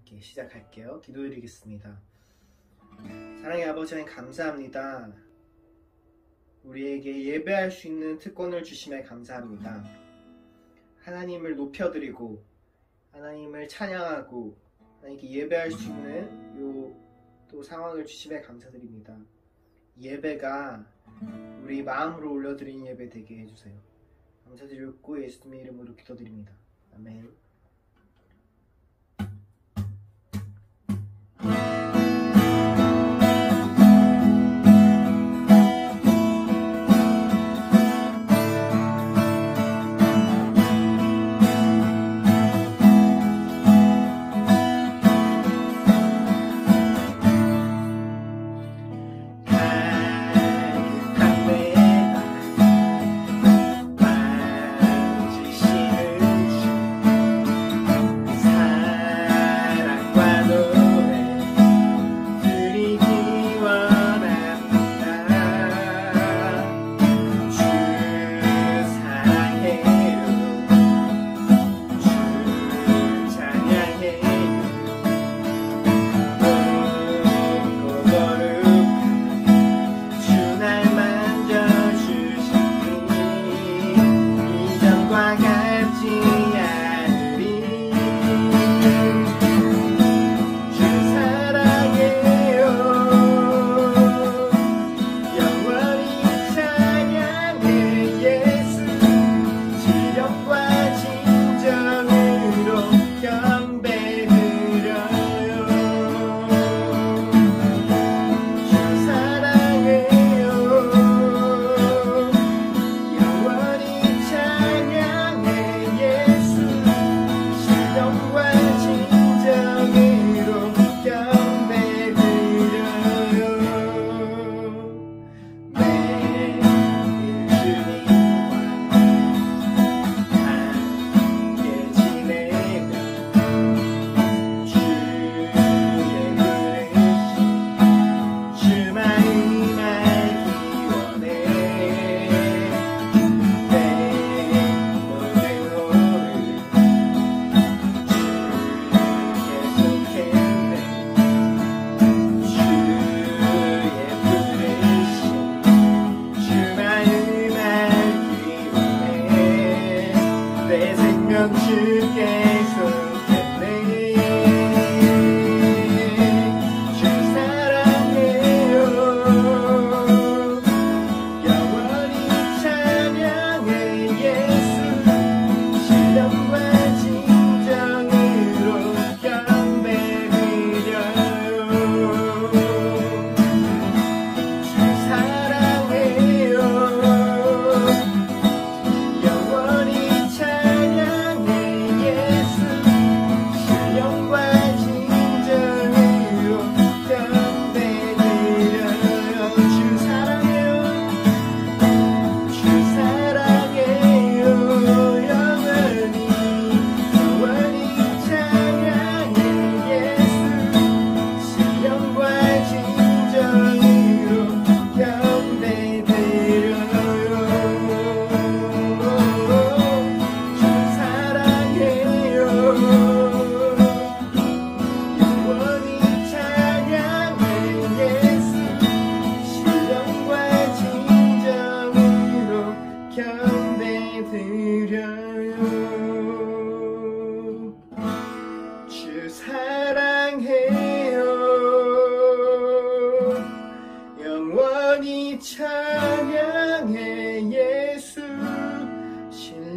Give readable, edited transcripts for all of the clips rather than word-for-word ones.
함께 시작할게요. 기도드리겠습니다. 사랑의 아버지 하나님 감사합니다. 우리에게 예배할 수 있는 특권을 주심에 감사합니다. 하나님을 높여드리고 하나님을 찬양하고 하나님께 예배할 수 있는 또 상황을 주심에 감사드립니다. 예배가 우리 마음으로 올려드리는 예배 되게 해주세요. 감사드리고 예수님의 이름으로 기도드립니다. 아멘.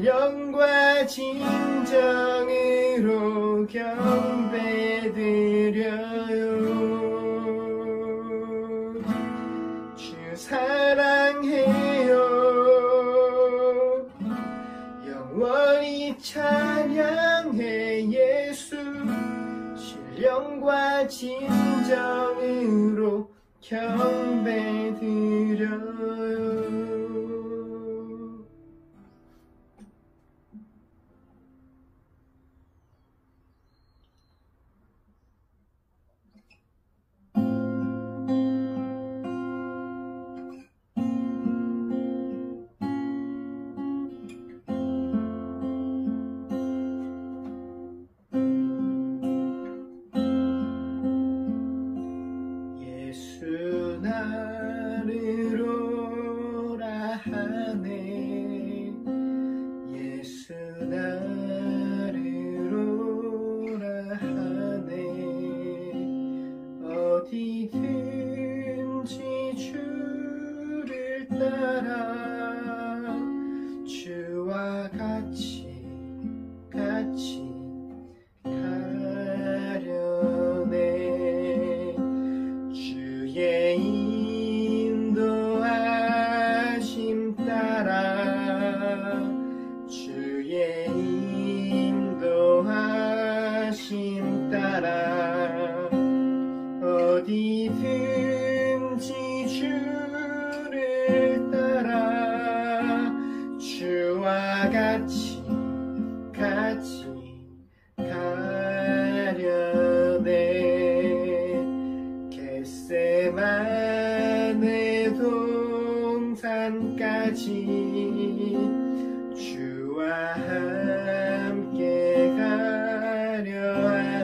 신령과 진정으로 경배드려요. 주 사랑해요. 영원히 찬양해 예수. 신령과 진정으로 경배드려요.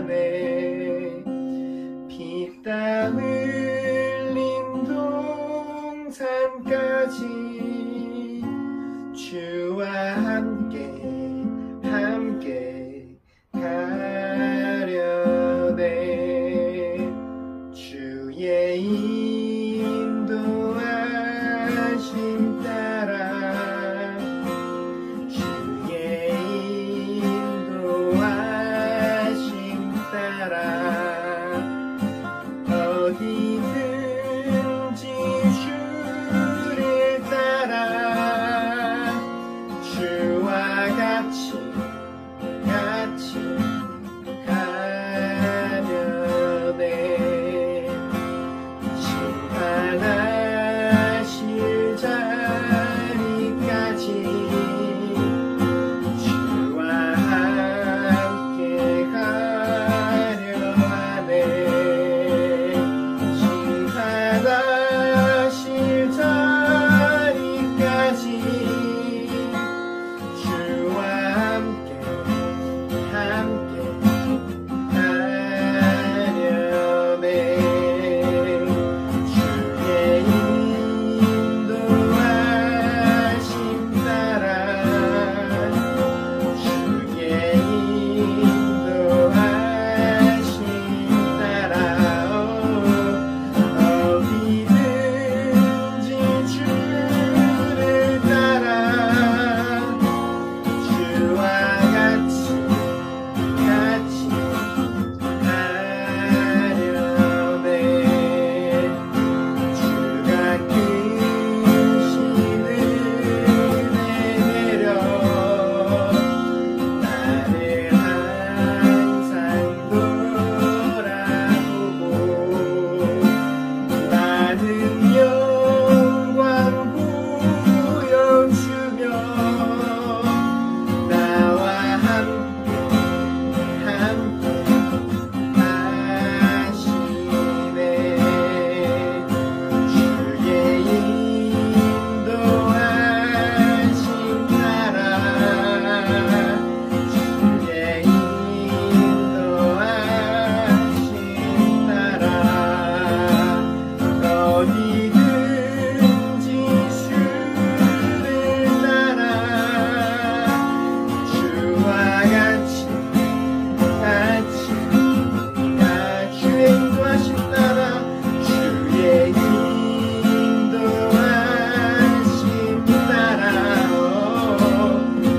안에 피땀 흘린 동산까지 주와 함께 가려네. 주의 인도하심 따라 주의 인도하심 따라 어디든지 주를 따라 주와 같이 가려네. 심판하실 자리까지 주와 함께 가려 하네. 심판하실 자리까지 주와 함께 가려네. 주의 인도하심 따라 주의 인도하심 따라 어디든지 주를 따라 주와 같이 가려네. 주가 크신 은혜 내려 나를 항상 돌아보고 많은 영광 보여주며 나와 함께 하시네. 주의 인도하심 따라 주의 인도하심 따라 어디든지 주를 따라 주와 같이 주의 인도하심 따라 주의 인도하심 따라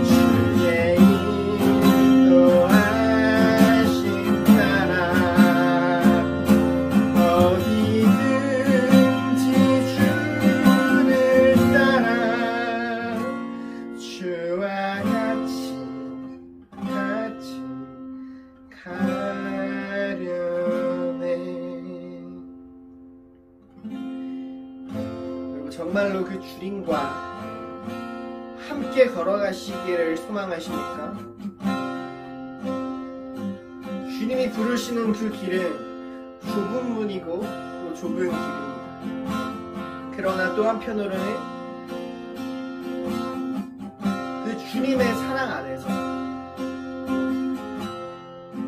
주의 인도하심 따라 어디든지 주를 따라 주와 같이 가려네. 그리고 정말로 그 주님과 함께 걸어가시기를 소망하십니까? 주님이 부르시는 그 길은 좁은 문이고 또 좁은 길입니다. 그러나 또 한편으로는 그 주님의 사랑 안에서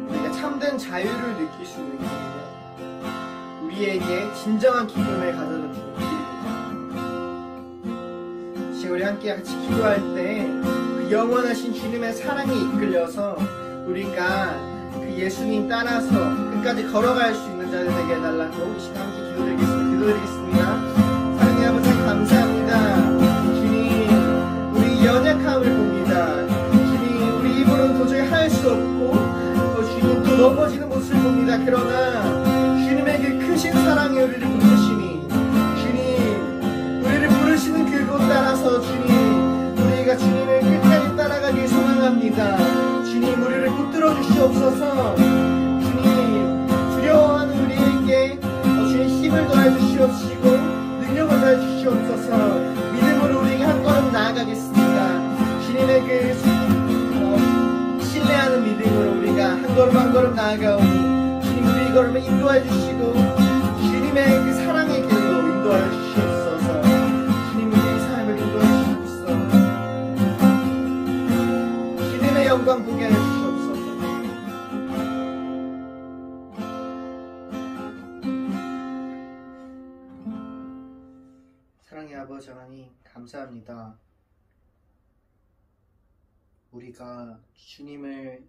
우리가 참된 자유를 느낄 수 있는 길이며 우리에게 진정한 기쁨을 가져다 주는 길입니다. 지금 우리 함께 같이 기도할 때 그 영원하신 주님의 사랑에 이끌려서 우리가 그 예수님 따라서 끝까지 걸어갈 수 있는 자들 되게 해달라고 이 시간 함께 기도드리겠습니다. 사랑의 아버지 감사합니다. 주님, 우리 연약함을 봅니다. 주님, 우리 입으로는 도저히 할 수 없고 주님 또 넘어지는 모습을 봅니다. 그러나 주님의 그 크신 사랑에 우리를 부르시니 주님, 우리를 부르시는 그곳 따라서 주님, 우리가 주님을 끝까지 따라가길 소망합니다. 주님, 우리를 붙들어 주시옵소서. 주님, 두려워하는 우리에게 주님 힘을 더해 주시옵시고 능력을 더해 주시옵소서. 믿음으로 우리가 한 걸음 나아가겠습니다. 주님의 그 신뢰하는 믿음으로 우리가 한 걸음 한 걸음 나아가오니 주님, 우리 걸음을 인도해 주시고 주님의 그 사랑의 길로 인도해 주시옵소서. 주님, 우리의 삶을 인도해 주시옵소서. 주님의 영광 보게 해 주시옵소서. 아버지 하나님 감사합니다. 우리가 주님을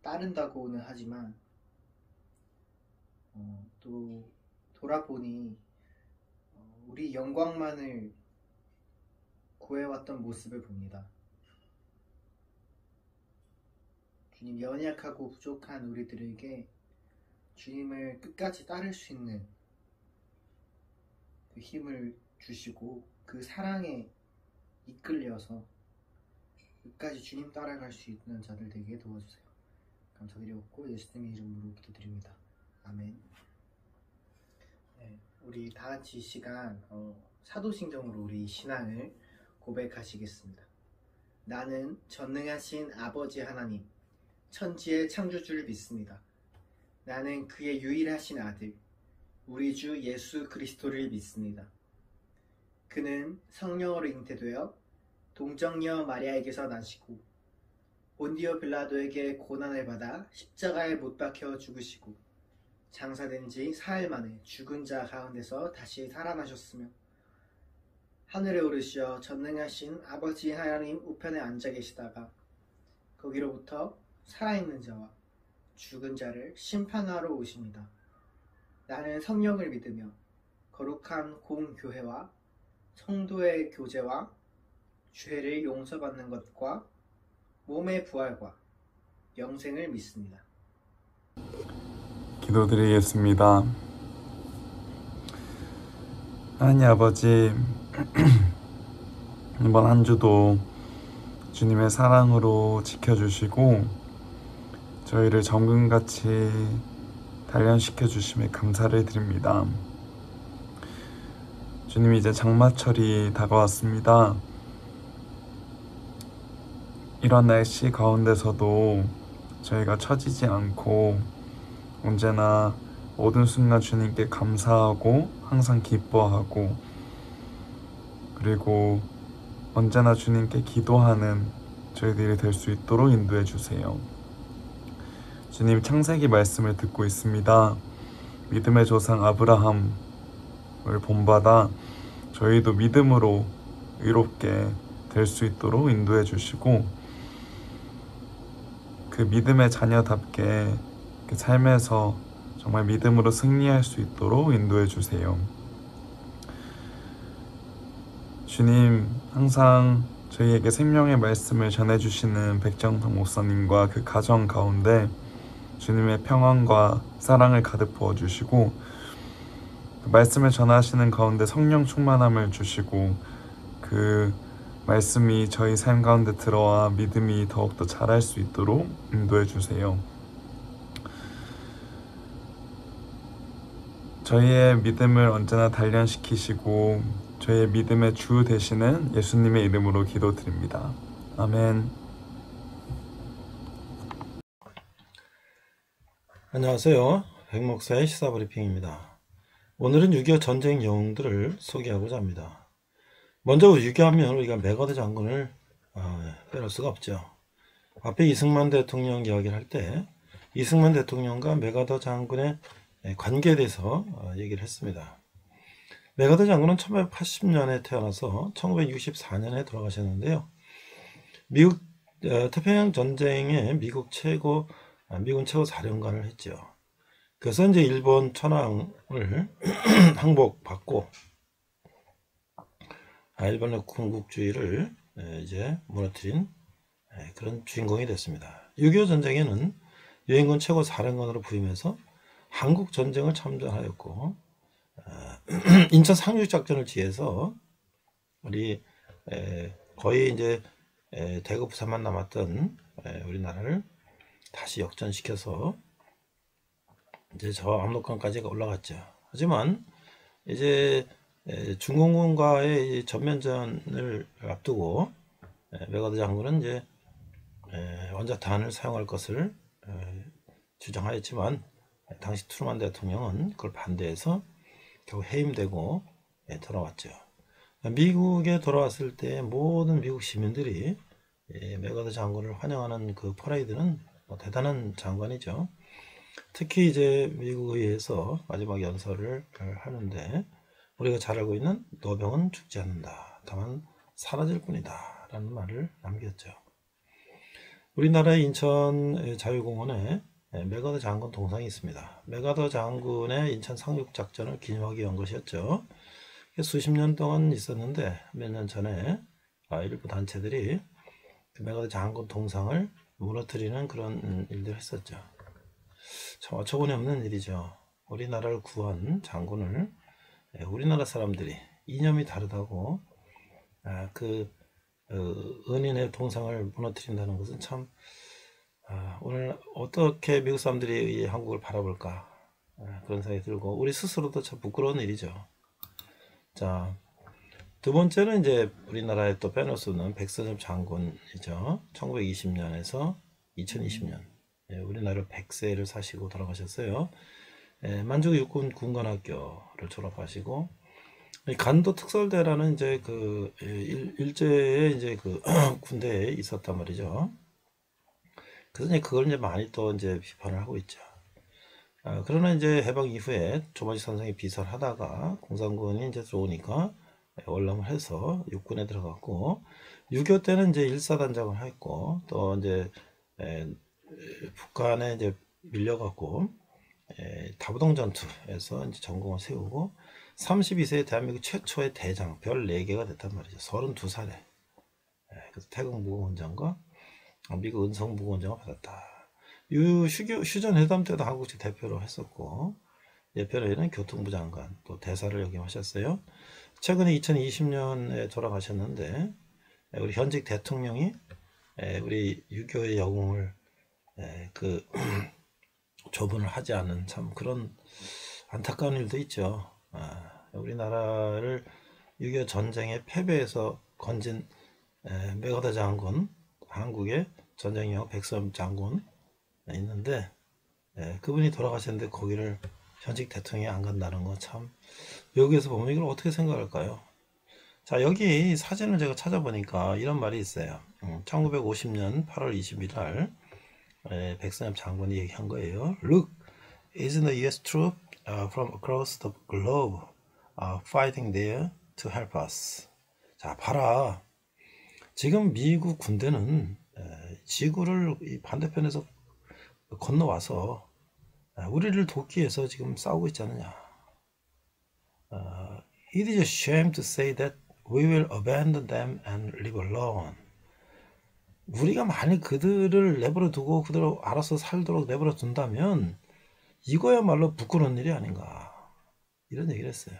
따른다고는 하지만 또 돌아보니 우리 영광만을 구해왔던 모습을 봅니다. 주님, 연약하고 부족한 우리들에게 주님을 끝까지 따를 수 있는 그 힘을 주시고 그 사랑에 이끌려서 끝까지 주님 따라갈 수 있는 자들 되게 도와주세요. 감사드리옵고 예수님의 이름으로 기도드립니다. 아멘. 네, 우리 다같이 이 시간 사도신경으로 우리 신앙을 고백하시겠습니다. 나는 전능하신 아버지 하나님, 천지의 창조주를 믿습니다. 나는 그의 유일하신 아들, 우리 주 예수 그리스도를 믿습니다. 그는 성령으로 잉태되어 동정녀 마리아에게서 나시고 본디오 빌라도에게 고난을 받아 십자가에 못 박혀 죽으시고 장사된 지 사흘 만에 죽은 자 가운데서 다시 살아나셨으며 하늘에 오르시어 전능하신 아버지 하나님 우편에 앉아 계시다가 거기로부터 살아있는 자와 죽은 자를 심판하러 오십니다. 나는 성령을 믿으며 거룩한 공교회와 성도의 교제와 죄를 용서받는 것과 몸의 부활과 영생을 믿습니다. 기도드리겠습니다. 하나님 아버지, 이번 한 주도 주님의 사랑으로 지켜주시고 저희를 정금같이 단련시켜 주심에 감사를 드립니다. 주님, 이제 장마철이 다가왔습니다. 이런 날씨 가운데서도 저희가 처지지 않고 언제나 모든 순간 주님께 감사하고 항상 기뻐하고 그리고 언제나 주님께 기도하는 저희들이 될 수 있도록 인도해 주세요. 주님, 창세기 말씀을 듣고 있습니다. 믿음의 조상 아브라함을 본받아 저희도 믿음으로 의롭게 될 수 있도록 인도해 주시고 그 믿음의 자녀답게 그 삶에서 정말 믿음으로 승리할 수 있도록 인도해 주세요. 주님, 항상 저희에게 생명의 말씀을 전해주시는 백정성 목사님과 그 가정 가운데 주님의 평안과 사랑을 가득 부어주시고 그 말씀을 전하시는 가운데 성령 충만함을 주시고 그 말씀이 저희 삶 가운데 들어와 믿음이 더욱더 자랄 수 있도록 인도해 주세요. 저희의 믿음을 언제나 단련시키시고 저희의 믿음의 주 되시는 예수님의 이름으로 기도드립니다. 아멘. 안녕하세요. 백목사의 시사브리핑입니다. 오늘은 6.25 전쟁 영웅들을 소개하고자 합니다. 먼저 6.25 하면 우리가 메가더 장군을 빼놓을 수가 없죠. 앞에 이승만 대통령 이야기를 할 때 이승만 대통령과 메가더 장군의 관계에 대해서 얘기를 했습니다. 메가더 장군은 1980년에 태어나서 1964년에 돌아가셨는데요. 미국 태평양 전쟁에 미군 최고 사령관을 했죠. 그래서 이제 일본 천황을 항복받고 일본의 군국주의를 이제 무너뜨린 그런 주인공이 됐습니다. 6.25 전쟁에는 유엔군 최고 사령관으로 부임해서 한국 전쟁을 참전하였고 인천 상륙작전을 지해서 우리 거의 이제 대구 부산만 남았던 우리나라를 다시 역전시켜서 이제 저 압록강까지 올라갔죠. 하지만 이제 중공군과의 전면전을 앞두고 메가더 장군은 이제 원자탄을 사용할 것을 주장하였지만 당시 트루만 대통령은 그걸 반대해서 결국 해임되고 돌아왔죠. 미국에 돌아왔을 때 모든 미국 시민들이 메가더 장군을 환영하는 그 퍼레이드는 대단한 장관이죠. 특히 이제 미국 의회에서 마지막 연설을 하는데 우리가 잘 알고 있는 노병은 죽지 않는다. 다만 사라질 뿐이다. 라는 말을 남겼죠. 우리나라의 인천 자유공원에 메가더 장군 동상이 있습니다. 메가더 장군의 인천 상륙작전을 기념하기 위한 것이었죠. 수십 년 동안 있었는데 몇 년 전에 일부 단체들이 그 메가더 장군 동상을 무너뜨리는 그런 일들을 했었죠. 참 어처구니 없는 일이죠. 우리나라를 구한 장군을 우리나라 사람들이 이념이 다르다고 은인의 동상을 무너뜨린다는 것은 참 오늘 어떻게 미국 사람들이 이 한국을 바라볼까 그런 생각이 들고 우리 스스로도 참 부끄러운 일이죠. 자, 두 번째는 이제 우리나라에 또 빼놓을 수 없는 백선엽 장군이죠. 1920년에서 2020년 우리나라 100세를 사시고 돌아가셨어요. 만주국 육군 군관학교를 졸업하시고 간도 특설대라는 이제 그 일제에 이제 그 군대에 있었단 말이죠. 그래서 이제 그걸 이제 많이 또 이제 비판을 하고 있죠. 그러나 이제 해방 이후에 조마지 선생이 비서를 하다가 공산군이 이제 들어오니까 월남을 해서 육군에 들어갔고 6.25 때는 이제 일사단장을 했고 또 이제 북한에 이제 밀려갖고 다부동 전투에서 이제 전공을 세우고 32세에 대한민국 최초의 대장 별 4개가 됐단 말이죠. 32살에 그래서 태국 무공원장과 미국 은성 무공원장을 받았다. 휴전 회담 때도 한국 측 대표로 했었고 예편에는 교통부 장관 또 대사를 역임하셨어요. 최근에 2020년에 돌아가셨는데 우리 현직 대통령이 우리 유교의 영웅을 조문을 하지 않은 참 그런 안타까운 일도 있죠. 우리나라를 6.25 전쟁의 패배에서 건진 메가더 장군, 한국의 전쟁 영웅 백선엽 장군 있는데 그분이 돌아가셨는데 거기를 현직 대통령이 안 간다는 거 참 여기에서 보면 이걸 어떻게 생각할까요? 자, 여기 사진을 제가 찾아보니까 이런 말이 있어요. 1950년 8월 20일 날 백선엽 장군이 얘기한 거예요. Look, isn't the US troop from across the globe fighting there to help us? 자, 봐라. 지금 미국 군대는 지구를 이 반대편에서 건너와서 우리를 돕기 위해서 지금 싸우고 있지 않느냐. It is a shame to say that we will abandon them and live alone. 우리가 만약 그들을 내버려 두고 그대로 알아서 살도록 내버려 둔다면 이거야말로 부끄러운 일이 아닌가. 이런 얘기를 했어요.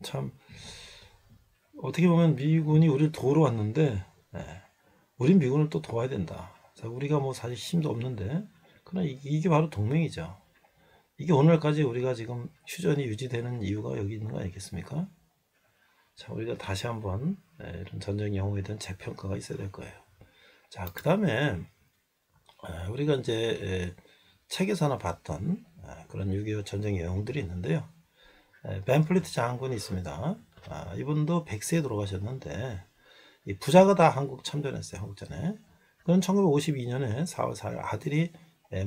참 어떻게 보면 미군이 우리를 도우러 왔는데 우린 미군을 또 도와야 된다. 자, 우리가 뭐 사실 힘도 없는데 그러나 이게 바로 동맹이죠. 이게 오늘까지 우리가 지금 휴전이 유지되는 이유가 여기 있는 거 아니겠습니까? 자, 우리가 다시 한번 이런 전쟁 영웅에 대한 재평가가 있어야 될 거예요. 자, 그 다음에 우리가 이제 책에서나 봤던 그런 6.25 전쟁 영웅들이 있는데요. 벤플리트 장군이 있습니다. 이분도 100세에 돌아가셨는데 이 부자가 다 한국 참전했어요. 한국전에. 그건 1952년에 4월 4일 아들이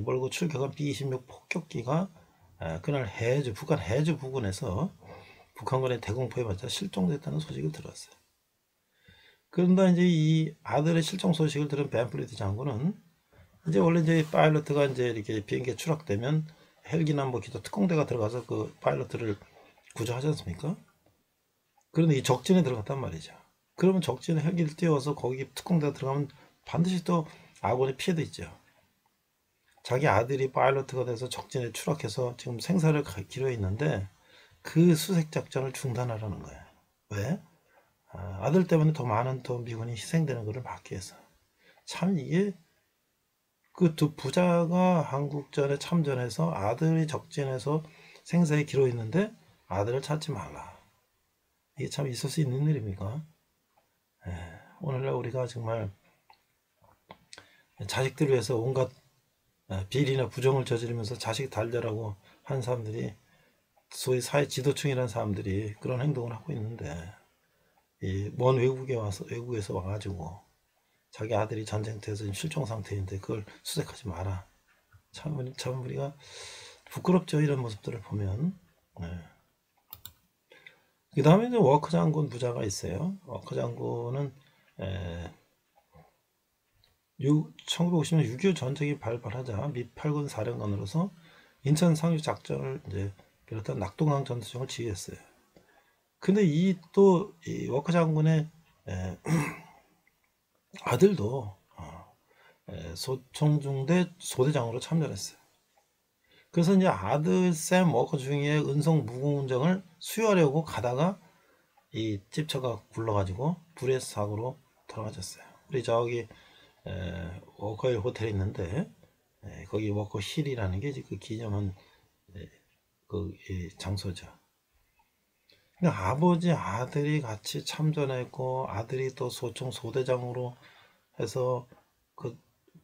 몰고 출격한 B-26 폭격기가 그날 해주 북한 해주 부근에서 북한군의 대공포에 맞아 실종됐다는 소식을 들었어요. 그런데 이제 이 아들의 실종 소식을 들은 벤플리트 장군은 이제 원래 이제 파일럿가 이제 이렇게 비행기에 추락되면 헬기나 뭐 기타 특공대가 들어가서 그 파일럿을 구조하지 않습니까? 그런데 이 적진에 들어갔단 말이죠. 그러면 적진에 헬기를 띄워서 거기 특공대가 들어가면 반드시 또 아군의 피해도 있죠. 자기 아들이 파일럿가 돼서 적진에 추락해서 지금 생사를 기로에 있는데 그 수색 작전을 중단하라는 거예요. 왜? 아들 때문에 더 많은 또 미군이 희생되는 것을 막기 위해서. 참 이게 그 두 부자가 한국전에 참전해서 아들이 적진에서 생사에 기로 있는데 아들을 찾지 말라. 이게 참 있을 수 있는 일입니까? 오늘날 우리가 정말 자식들을 위해서 온갖 비리나 부정을 저지르면서 자식 달려라고 하는 사람들이 소위 사회 지도층이라는 사람들이 그런 행동을 하고 있는데 이 먼 외국에서 와가지고 자기 아들이 전쟁터에서 실종 상태인데 그걸 수색하지 마라. 참 우리가 부끄럽죠. 이런 모습들을 보면. 그 다음에 이제 워크 장군 부자가 있어요. 워크 장군은 1950년 6.25 전쟁이 발발하자 미 8군 사령관으로서 인천 상륙 작전을 이제 비롯한 낙동강 전투정을 지휘했어요. 근데 이 워크 장군의 아들도 소총중대 소대장으로 참전했어요. 그래서 이제 아들 샘 워커 중위의 은성 무공훈장을 수여하려고 가다가 이 집처가 굴러가지고 불의 사고로 돌아가셨어요. 우리 저기 워커힐 호텔이 있는데 거기 워커 힐이라는 게 그 기념한 그 장소죠. 그러니까 아버지 아들이 같이 참전했고 아들이 또 소총 소대장으로 해서 그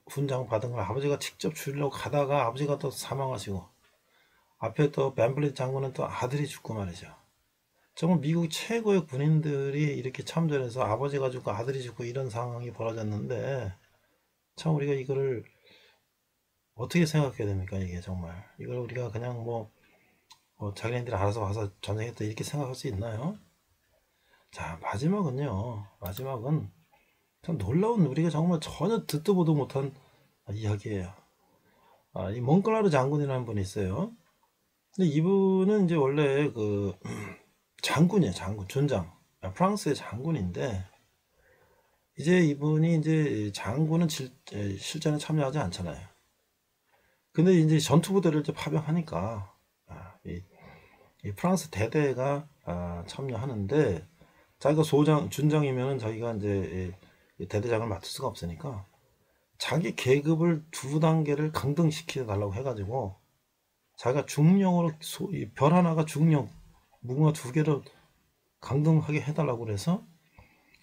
훈장 받은 걸 아버지가 직접 주려고 가다가 아버지가 또 사망하시고 앞에 또 벤블릿 장군은 또 아들이 죽고 말이죠. 정말 미국 최고의 군인들이 이렇게 참전해서 아버지가 죽고 아들이 죽고 이런 상황이 벌어졌는데 참 우리가 이거를 어떻게 생각해야 됩니까? 이게 정말 이걸 우리가 그냥 뭐 자기네들이 알아서 와서 전쟁했다 이렇게 생각할 수 있나요? 자, 마지막은 참 놀라운 우리가 정말 전혀 듣도 보도 못한 이야기예요. 이 몽클라르 장군이라는 분이 있어요. 근데 이분은 이제 원래 그 장군이에요. 준장. 프랑스의 장군인데 이제 이분이 이제 장군은 실전에 참여하지 않잖아요. 근데 이제 전투부대를 이제 파병하니까 이 프랑스 대대가 참여하는데 자기가 준장이면은 자기가 이제 대대장을 맡을 수가 없으니까 자기 계급을 2단계를 강등시켜 달라고 해가지고 자기가 중령으로 별 하나가 중령 무궁화 2개를 강등하게 해달라고 그래서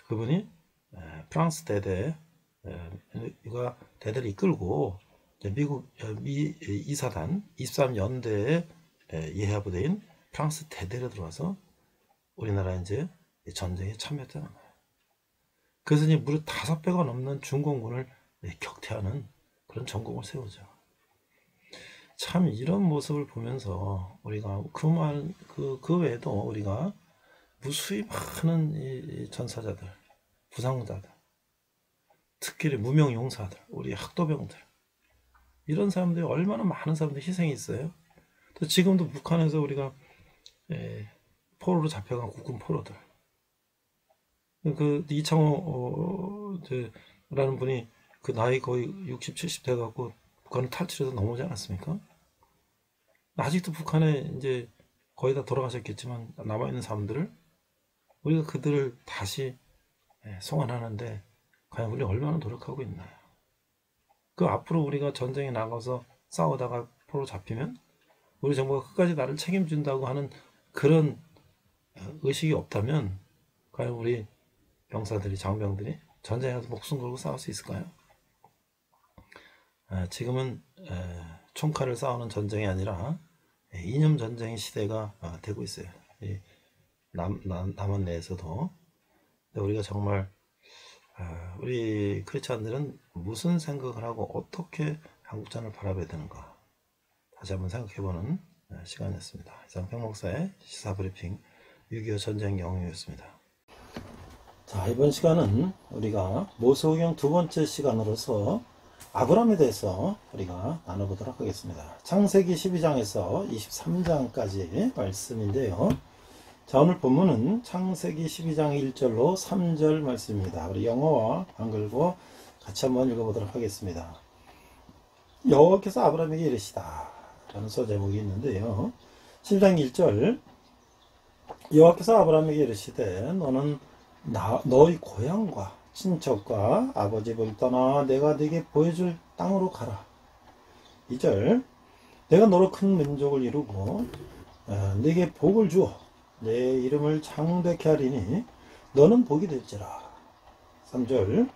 그분이 프랑스 대대가 대대를 이끌고 미국 미 2사단 23연대의 예하부대인 프랑스 대대로 들어와서 우리나라 이제 전쟁에 참여했다는 거예요. 그래서 이제 무려 5배가 넘는 중공군을 격퇴하는 그런 전공을 세우죠. 참 이런 모습을 보면서 우리가 그 외에도 우리가 무수히 많은 이 전사자들, 부상자들, 특히 무명용사들, 우리 학도병들 이런 사람들이 얼마나 많은 사람들이 희생이 있어요. 또 지금도 북한에서 우리가 포로로 잡혀간 국군 포로들 그 이창호라는 분이 그 나이 거의 60, 70 돼갖고 북한을 탈출해서 넘어오지 않았습니까? 아직도 북한에 이제 거의 다 돌아가셨겠지만 남아있는 사람들을 우리가 그들을 다시 송환하는데 과연 우리 얼마나 노력하고 있나요? 그 앞으로 우리가 전쟁에 나가서 싸우다가 포로 잡히면 우리 정부가 끝까지 나를 책임진다고 하는 그런 의식이 없다면 과연 우리 병사들이 장병들이 전쟁에 가서 목숨 걸고 싸울 수 있을까요? 지금은 총칼을 싸우는 전쟁이 아니라 이념 전쟁의 시대가 되고 있어요. 남한 내에서도. 근데 우리가 정말 우리 크리스찬들은 무슨 생각을 하고 어떻게 한국전을 바라봐야 되는가 다시 한번 생각해보는 시간이었습니다. 이상 평목사의 시사브리핑 6.25 전쟁 영웅이었습니다. 자, 이번 시간은 우리가 모세오경 2번째 시간으로서 아브라함에 대해서 우리가 나눠보도록 하겠습니다. 창세기 12장에서 23장까지 말씀인데요. 자, 오늘 본문은 창세기 12장 1절로 3절 말씀입니다. 우리 영어와 한글로 같이 한번 읽어보도록 하겠습니다. 여호와께서 아브라함에게 이르시다 라는 소제목이 있는데요. 12장 1절 여호와께서 아브라함에게 이르시되 너는 너희 고향과 친척과 아버지 집을 떠나 내가 네게 보여줄 땅으로 가라. 2절 내가 너로 큰 민족을 이루고 네게 복을 주어 내 이름을 창대케 하리니 너는 복이 될지라. 3절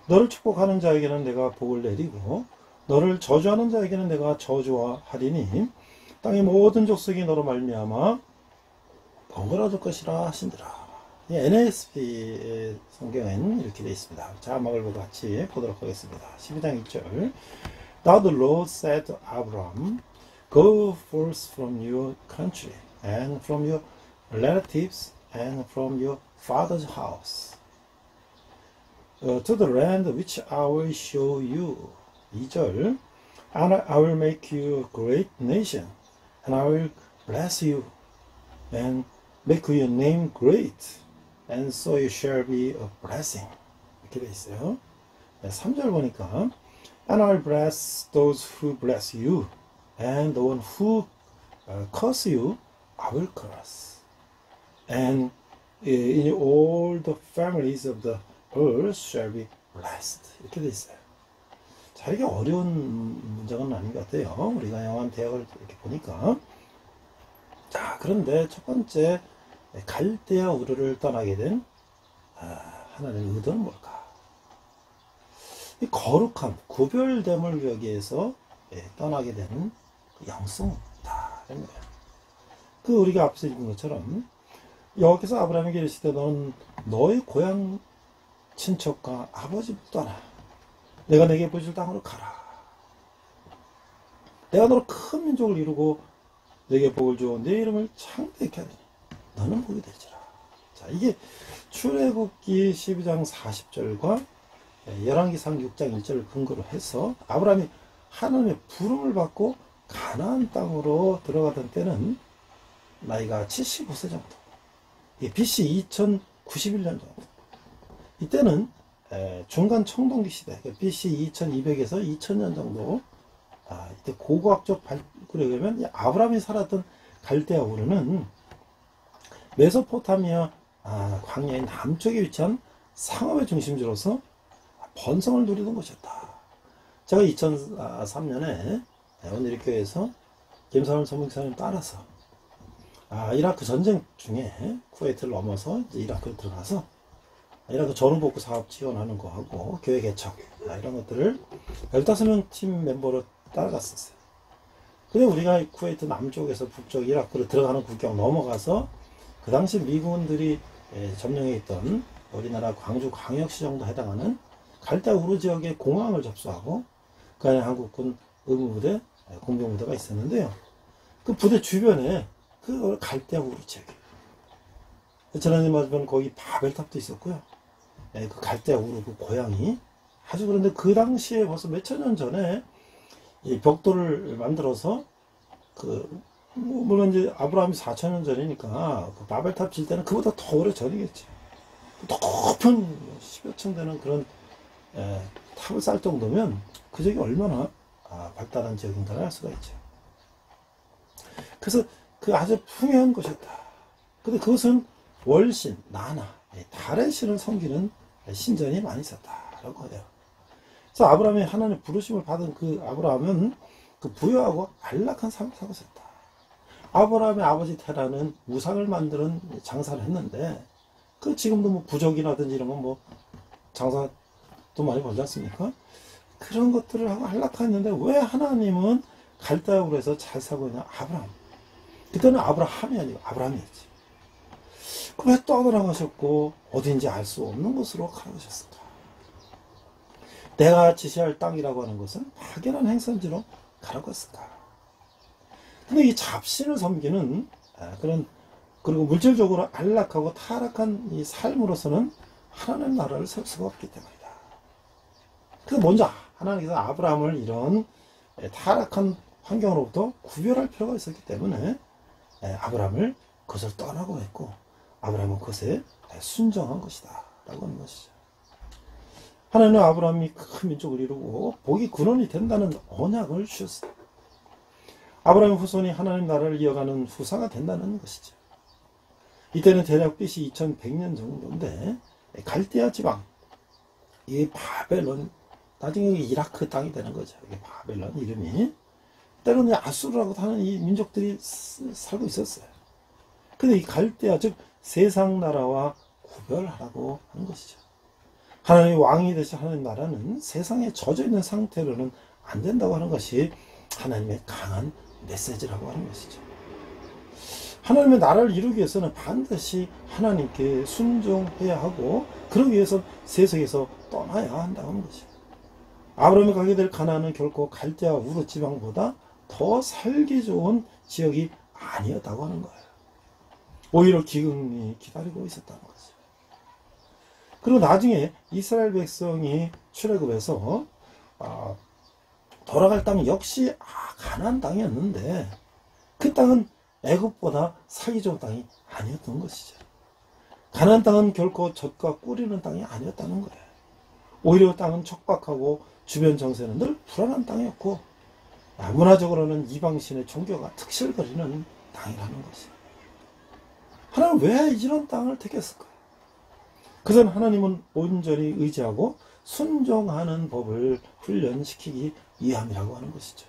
너를 축복하는 자에게는 내가 복을 내리고 너를 저주하는 자에게는 내가 저주하리니 땅의 모든 족속이 너로 말미암아 번거로워질 것이라 하신지라. NASB 성경에는 이렇게 되어 있습니다. 자막을 보고 같이 보도록 하겠습니다. 12장 1절 Now the Lord said to Abram, Go forth from your country and from your relatives and from your father's house to the land which I will show you. 2절 And I will make you a great nation, and I will bless you, and make your name great, and so you shall be a blessing. 이렇게 돼 있어요. 3절 보니까 And I will bless those who bless you, and the one who curse you, I will curse. And in all the families of the earth shall be blessed. 이렇게 돼 있어요. 자, 이게 어려운 문장은 아닌 것 같아요. 우리가 영한 대학을 이렇게 보니까. 자, 그런데 첫 번째, 갈대아 우르를 떠나게 된 하나님의 의도는 뭘까? 이 거룩함, 구별됨을 위해서 떠나게 되는 영성이다. 이런 거예요. 그 우리가 앞서 읽은 것처럼 여기서 아브라함에게 이르시되 너는 너의 고향 친척과 아버지를 떠나 내가 내게 보여줄 땅으로 가라. 내가 너로 큰 민족을 이루고 내게 복을 주어 내 이름을 창대케 하리니 너는 복이 되리라. 자, 이게 출애굽기 12장 40절과 열왕기상 6장 1절을 근거로 해서 아브라함이 하나님의 부름을 받고 가나안 땅으로 들어가던 때는 나이가 75세 정도. BC 2091년 정도. 이때는 중간 청동기 시대, BC 2200에서 2000년 정도, 이때 고고학적 발굴에 의하면 아브라함이 살았던 갈대아 우르는 메소포타미아 광야의 남쪽에 위치한 상업의 중심지로서 번성을 누리던 곳이었다. 제가 2003년에 온누리교회에서 김선원 선목사님 따라서 이라크 전쟁 중에 쿠웨이트를 넘어서 이제 이라크에 들어가서 이라크 전후복구 사업 지원하는 거하고 교회 개척 이런 것들을 15명 팀 멤버로 따라갔었어요. 근데 우리가 쿠웨이트 남쪽에서 북쪽 이라크로 들어가는 국경 넘어가서 그 당시 미군들이 점령해 있던 우리나라 광주 광역시 정도 해당하는 갈대아 우르 지역의 공항을 접수하고 그 안에 한국군 의무부대, 공병부대가 있었는데요. 그 부대 주변에 그 갈대아 우르 지역이에요. 지난해 맞으면 거기 바벨탑도 있었고요. 그 갈대아 우르 그 고향이 아주 그런데 그 당시에 벌써 몇천 년 전에 이 벽돌을 만들어서 물론 이제 아브라함이 4,000년 전이니까 그 바벨탑 질 때는 그보다 더 오래 전이겠지. 높은 10여 층 되는 그런 탑을 쌓을 정도면 그 지역이 얼마나 발달한 지역인가를 알 수가 있죠. 그래서 그 아주 풍요한 곳이었다. 근데 그것은 월신, 나나, 달의 신을 섬기는 신전이 많이 있었다라고 해요. 그래서 아브라함이 하나님의 부르심을 받은 그 아브라함은 그 부유하고 안락한 삶을 살고 있었다. 아브라함의 아버지 테라는 우상을 만드는 장사를 했는데 그 지금도 뭐 부적이라든지 이런 건 뭐 장사도 많이 벌지 않습니까? 그런 것들을 하고 안락했는데 왜 하나님은 갈대아우르에서 해서 잘 살고 있냐? 아브라함. 그때는 아브라함이 아니고 아브라함이었지. 왜 떠나라고 하셨고 어딘지 알 수 없는 곳으로 가라셨을까? 내가 지시할 땅이라고 하는 것은 막연한 행선지로 가라고 했을까? 근데 이 잡신을 섬기는 그리고 물질적으로 안락하고 타락한 이 삶으로서는 하나님 나라를 세울 수가 없기 때문이다. 그래서 먼저 하나님께서 아브라함을 이런 타락한 환경으로부터 구별할 필요가 있었기 때문에 아브라함을 그것을 떠나고 했고 아브라함은 그것에 순종한 것이다 라고 하는 것이죠. 하나님은 아브라함이 큰 민족을 이루고 복이 근원이 된다는 언약을 주셨어요. 아브라함의 후손이 하나님 나라를 이어가는 후사가 된다는 것이죠. 이때는 대략 BC 2100년 정도인데 갈대아 지방, 이 바벨론, 나중에 이라크 땅이 되는 거죠. 이게 바벨론 이름이. 때로는 아수르라고 하는 이 민족들이 살고 있었어요. 근데 이 갈대아, 즉 세상 나라와 구별하라고 하는 것이죠. 하나님의 왕이 되신 하나님 나라는 세상에 젖어 있는 상태로는 안 된다고 하는 것이 하나님의 강한 메시지라고 하는 것이죠. 하나님의 나라를 이루기 위해서는 반드시 하나님께 순종해야 하고 그러기 위해서 세상에서 떠나야 한다고 하는 것이죠. 아브라함이 가게 될 가나안은 결코 갈대아 우르 지방보다 더 살기 좋은 지역이 아니었다고 하는 거예요. 오히려 기근이 기다리고 있었다는 거죠. 그리고 나중에 이스라엘 백성이 출애굽해서 돌아갈 땅 역시 가나안 땅이었는데 그 땅은 애굽보다 살기 좋은 땅이 아니었던 것이죠. 가나안 땅은 결코 젖과 꿀이는 땅이 아니었다는 거예요. 오히려 땅은 척박하고 주변 정세는 늘 불안한 땅이었고 문화적으로는 이방신의 종교가 특실거리는 땅이라는 것이죠. 하나님 왜 이런 땅을 택했을까요? 그것은 하나님은 온전히 의지하고 순종하는 법을 훈련시키기 위함이라고 하는 것이죠.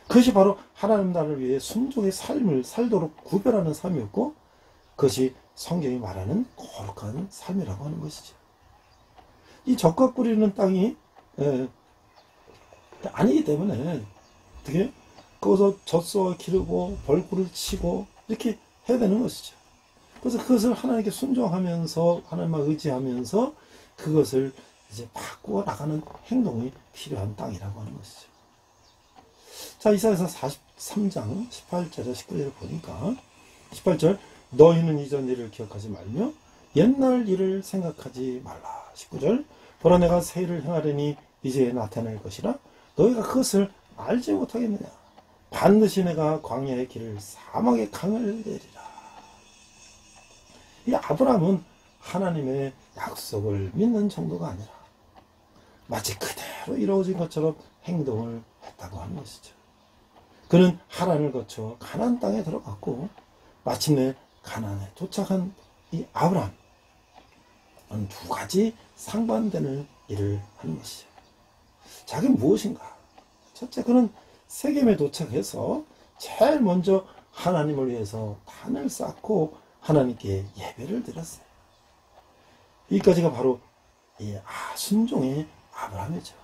그것이 바로 하나님 나라를 위해 순종의 삶을 살도록 구별하는 삶이었고 그것이 성경이 말하는 거룩한 삶이라고 하는 것이죠. 이 젖과 꿀이는 땅이 아니기 때문에 어떻게 거기서 젖소와 기르고 벌꿀을 치고 이렇게 해야 되는 것이죠. 그래서 그것을 하나님께 순종하면서 하나님만 의지하면서 그것을 이제 바꾸어 나가는 행동이 필요한 땅이라고 하는 것이죠. 자, 이사야서 43장 18절에 19절을 보니까 18절 너희는 이전 일을 기억하지 말며 옛날 일을 생각하지 말라. 19절 보라 내가 새 일을 행하려니 이제 나타날 것이라 너희가 그것을 알지 못하겠느냐. 반드시 내가 광야의 길을 사막의 강을 내리라. 이 아브라함은 하나님의 약속을 믿는 정도가 아니라 마치 그대로 이루어진 것처럼 행동을 했다고 하는 것이죠. 그는 하란을 거쳐 가나안 땅에 들어갔고 마침내 가나안에 도착한 이 아브라함은 두 가지 상반되는 일을 하는 것이죠. 자, 그게 무엇인가? 첫째, 그는 세겜에 도착해서 제일 먼저 하나님을 위해서 단을 쌓고 하나님께 예배를 드렸어요. 여기까지가 바로 이 순종의 아브라함이죠.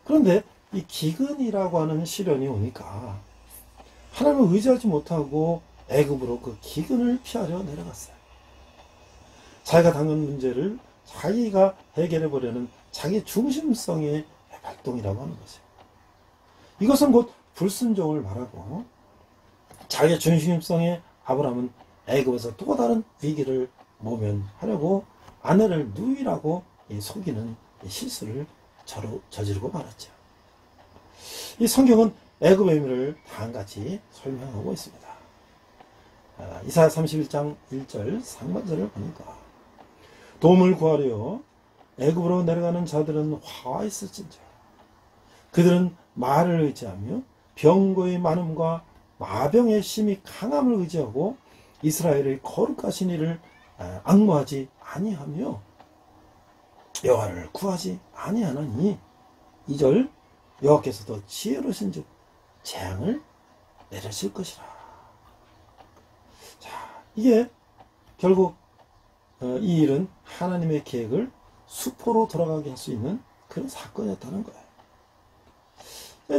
그런데 이 기근이라고 하는 시련이 오니까 하나님을 의지하지 못하고 애굽으로 그 기근을 피하려 내려갔어요. 자기가 당한 문제를 자기가 해결해 보려는 자기 중심성의 발동이라고 하는 거죠. 이것은 곧 불순종을 말하고 자기 중심성의 아브라함은 애굽에서 또 다른 위기를 모면하려고 아내를 누이라고 속이는 실수를 저지르고 말았죠. 이 성경은 애굽의 의미를 다음같이 설명하고 있습니다. 이사야 31장 1절 상반절을 보니까 도움을 구하려 애굽으로 내려가는 자들은 화 있을진저 그들은 말을 의지하며 병거의 많음과 마병의 심히 강함을 의지하고 이스라엘의 거룩하신 이를 앙모하지 아니하며 여호와를 구하지 아니하나니 2절 여호와께서도 지혜로우신즉 재앙을 내리실 것이라. 자, 이게 결국 이 일은 하나님의 계획을 수포로 돌아가게 할 수 있는 그런 사건이었다는 거예요.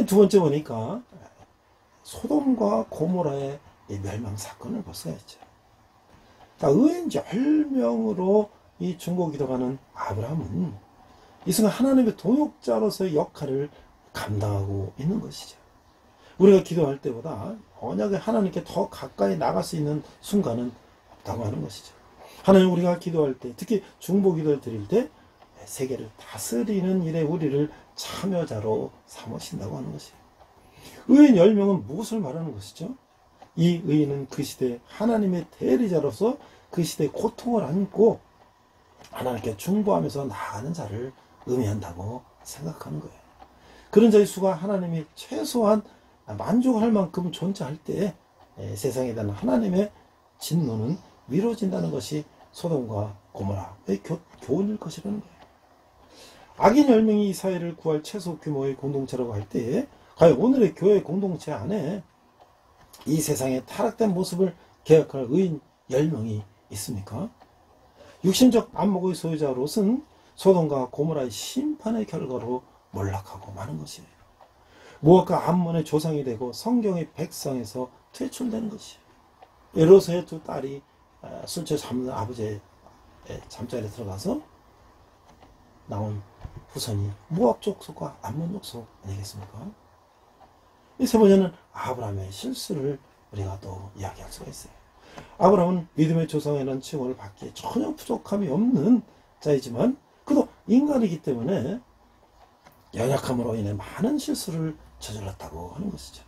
두 번째 보니까 소돔과 고모라의 멸망 사건을 볼 수가 있죠. 의인 10명으로 이 중보기도하는 아브라함은 이 순간 하나님의 동역자로서의 역할을 감당하고 있는 것이죠. 우리가 기도할 때보다 언약의 하나님께 더 가까이 나갈 수 있는 순간은 없다고 하는 것이죠. 하나님 우리가 기도할 때 특히 중보기도를 드릴 때 세계를 다스리는 일에 우리를 참여자로 삼으신다고 하는 것이에요. 의인 10명은 무엇을 말하는 것이죠? 이 의인은 그 시대 하나님의 대리자로서 그 시대의 고통을 안고 하나님께 중보하면서 나아가는 자를 의미한다고 생각하는 거예요. 그런 자의 수가 하나님이 최소한 만족할 만큼 존재할 때 세상에 대한 하나님의 진노는 미뤄진다는 것이 소돔과 고모라의 교훈일 것이라는 거예요. 악인 10명이 이 사회를 구할 최소 규모의 공동체라고 할 때 과연 오늘의 교회 공동체 안에 이 세상의 타락된 모습을 개혁할 의인 10명이 있습니까? 육신적 안목의 소유자 롯은 소돔과 고모라의 심판의 결과로 몰락하고 마는 것이에요. 모압과 암몬의 조상이 되고 성경의 백성에서 퇴출되는 것이에요. 롯의 두 딸이 술취해 잠든 아버지의 잠자리에 들어가서 나온 후손이 모압 족속과 암몬 족속 아니겠습니까? 이 세 번째는 아브라함의 실수를 우리가 또 이야기할 수가 있어요. 아브라함은 믿음의 조상이라는 칭호를 받기에 전혀 부족함이 없는 자이지만 그도 인간이기 때문에 연약함으로 인해 많은 실수를 저질렀다고 하는 것이죠.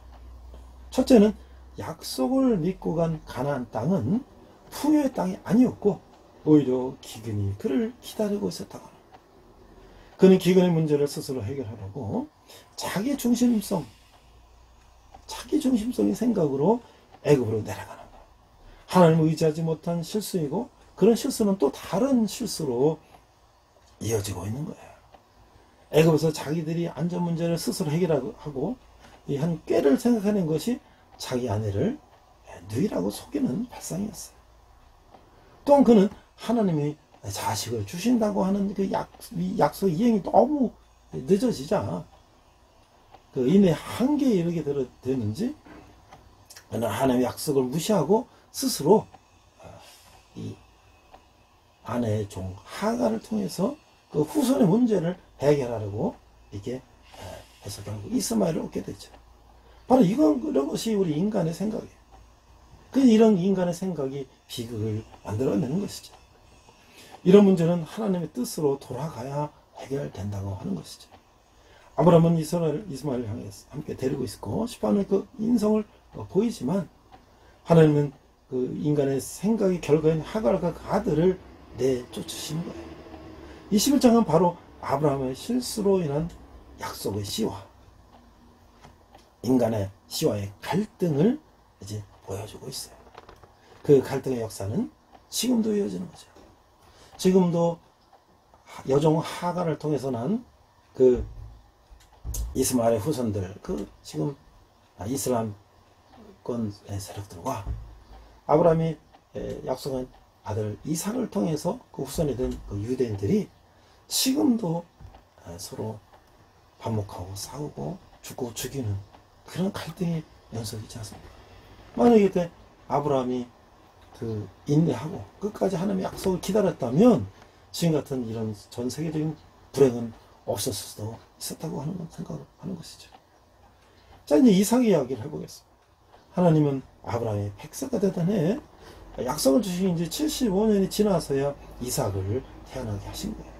첫째는 약속을 믿고 간 가나안 땅은 풍요의 땅이 아니었고 오히려 기근이 그를 기다리고 있었다고 합니다. 그는 기근의 문제를 스스로 해결하려고 자기 중심성의 생각으로 애굽으로 내려가는 거예요. 하나님을 의지하지 못한 실수이고 그런 실수는 또 다른 실수로 이어지고 있는 거예요. 애굽에서 자기들이 안전 문제를 스스로 해결하고 이 한 꾀를 생각하는 것이 자기 아내를 누이라고 속이는 발상이었어요. 또한 그는 하나님이 자식을 주신다고 하는 그 약속 이행이 너무 늦어지자 그 이내 한계에 이르게 되는지 그는 하나님의 약속을 무시하고 스스로 이 아내의 종 하갈을 통해서 그 후손의 문제를 해결하려고 이렇게 해서 결국 이스마엘을 얻게 되죠. 바로 이런 것이 우리 인간의 생각이에요. 이런 인간의 생각이 비극을 만들어내는 것이죠. 이런 문제는 하나님의 뜻으로 돌아가야 해결된다고 하는 것이죠. 아브라함은 이스마엘을 향해서 함께 데리고 있고 싶어하는 그 인성을 보이지만 하나님은 그 인간의 생각의 결과인 하갈과 그 아들을 내쫓으시는 거예요. 21장은 바로 아브라함의 실수로 인한 약속의 씨와 인간의 씨와의 갈등을 이제 보여주고 있어요. 그 갈등의 역사는 지금도 이어지는 거죠. 지금도 여종 하갈을 통해서 난 그 이스마엘의 후손들, 그 지금 이슬람권의 세력들과 아브라함이 약속한 아들 이삭을 통해서 그 후손이 된 그 유대인들이 지금도 서로 반목하고 싸우고 죽고 죽이는 그런 갈등이 연속이지 않습니까? 만약에 그때 아브라함이 그 인내하고 끝까지 하나님의 약속을 기다렸다면 지금 같은 이런 전 세계적인 불행은 없었을 수도 있었다고 하는 생각을 하는 것이죠. 자, 이제 이삭의 이야기를 해보겠습니다. 하나님은 아브라함이 100세가 되던 해에 약속을 주신 지 75년이 지나서야 이삭을 태어나게 하신 거예요.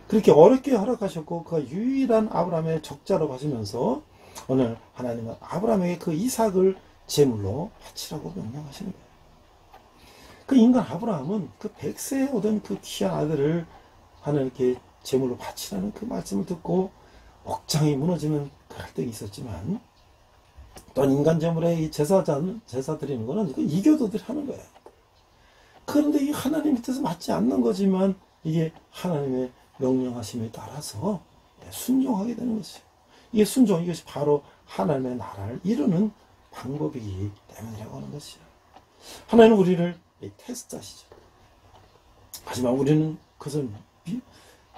그렇게 어렵게 허락하셨고 그가 유일한 아브라함의 적자로 하시면서 오늘 하나님은 아브라함에게 그 이삭을 제물로 바치라고 명령하시는 거예요. 그 인간 아브라함은 그 100세에 오던 그 귀한 아들을 하나님께 제물로 바치라는 그 말씀을 듣고 억장이 무너지는 그럴 때가 있었지만 또한 인간 제물에 이 제사 드리는 거는 이교도들이 하는 거예요. 그런데 이 하나님의 뜻에 맞지 않는 거지만 이게 하나님의 명령하심에 따라서 순종하게 되는 것이에요. 이게 순종, 이것이 바로 하나님의 나라를 이루는 방법이기 때문이라고 하는 것이죠. 하나님은 우리를 테스트하시죠. 하지만 우리는 그것을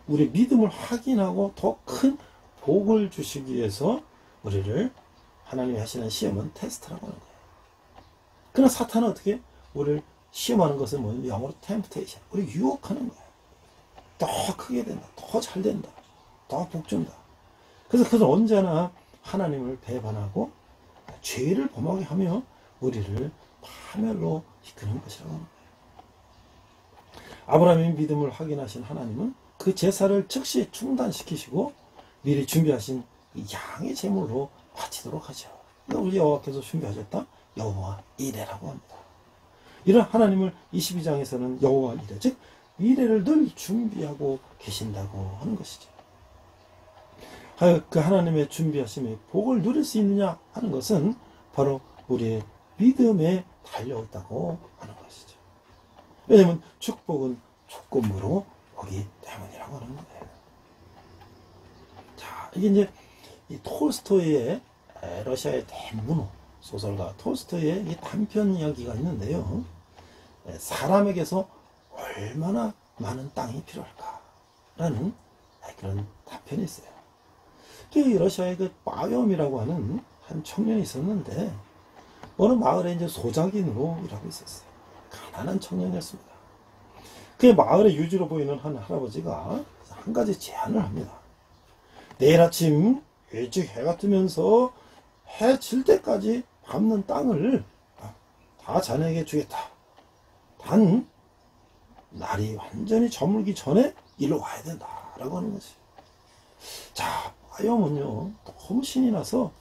우리 믿음을 확인하고 더 큰 복을 주시기 위해서 우리를 하나님이 하시는 시험은 테스트라고 하는 거예요. 그러나 사탄은 어떻게 우리를 시험하는 것은 뭐냐면 영어로 temptation, 우리 유혹하는 거예요. 더 크게 된다, 더 잘 된다, 더 복 준다. 그래서 그것은 언제나 하나님을 배반하고 죄를 범하게 하며 우리를 파멸로 이끄는 것이라고 하는 거예요. 아브라함의 믿음을 확인하신 하나님은 그 제사를 즉시 중단시키시고 미리 준비하신 양의 제물로 바치도록 하죠. 우리 여호와께서 준비하셨다 여호와 이레라고 합니다. 이런 하나님을 22장에서는 여호와 이레, 즉 미래를 늘 준비하고 계신다고 하는 것이죠. 그 하나님의 준비하심의 복을 누릴 수 있느냐 하는 것은 바로 우리의 믿음에 달려있다고 하는 것이죠. 왜냐하면 축복은 조건부로 오기 때문이라고 하는 거예요. 자, 이게 이제 이 톨스토이의 러시아의 대문호 소설가 톨스토이의 이 단편 이야기가 있는데요. 사람에게서 얼마나 많은 땅이 필요할까라는 그런 단편이 있어요. 그 러시아의 그 빠욤이라고 하는 한 청년이 있었는데 어느 마을에 이제 소작인으로 일하고 있었어요. 가난한 청년이었습니다. 그 마을의 유지로 보이는 한 할아버지가 한 가지 제안을 합니다. 내일 아침 일찍 해가 뜨면서 해 질 때까지 밟는 땅을 다 자네에게 주겠다. 단 날이 완전히 저물기 전에 일로 와야 된다 라고 하는 거지. 자, 아염은요 너무 신이 나서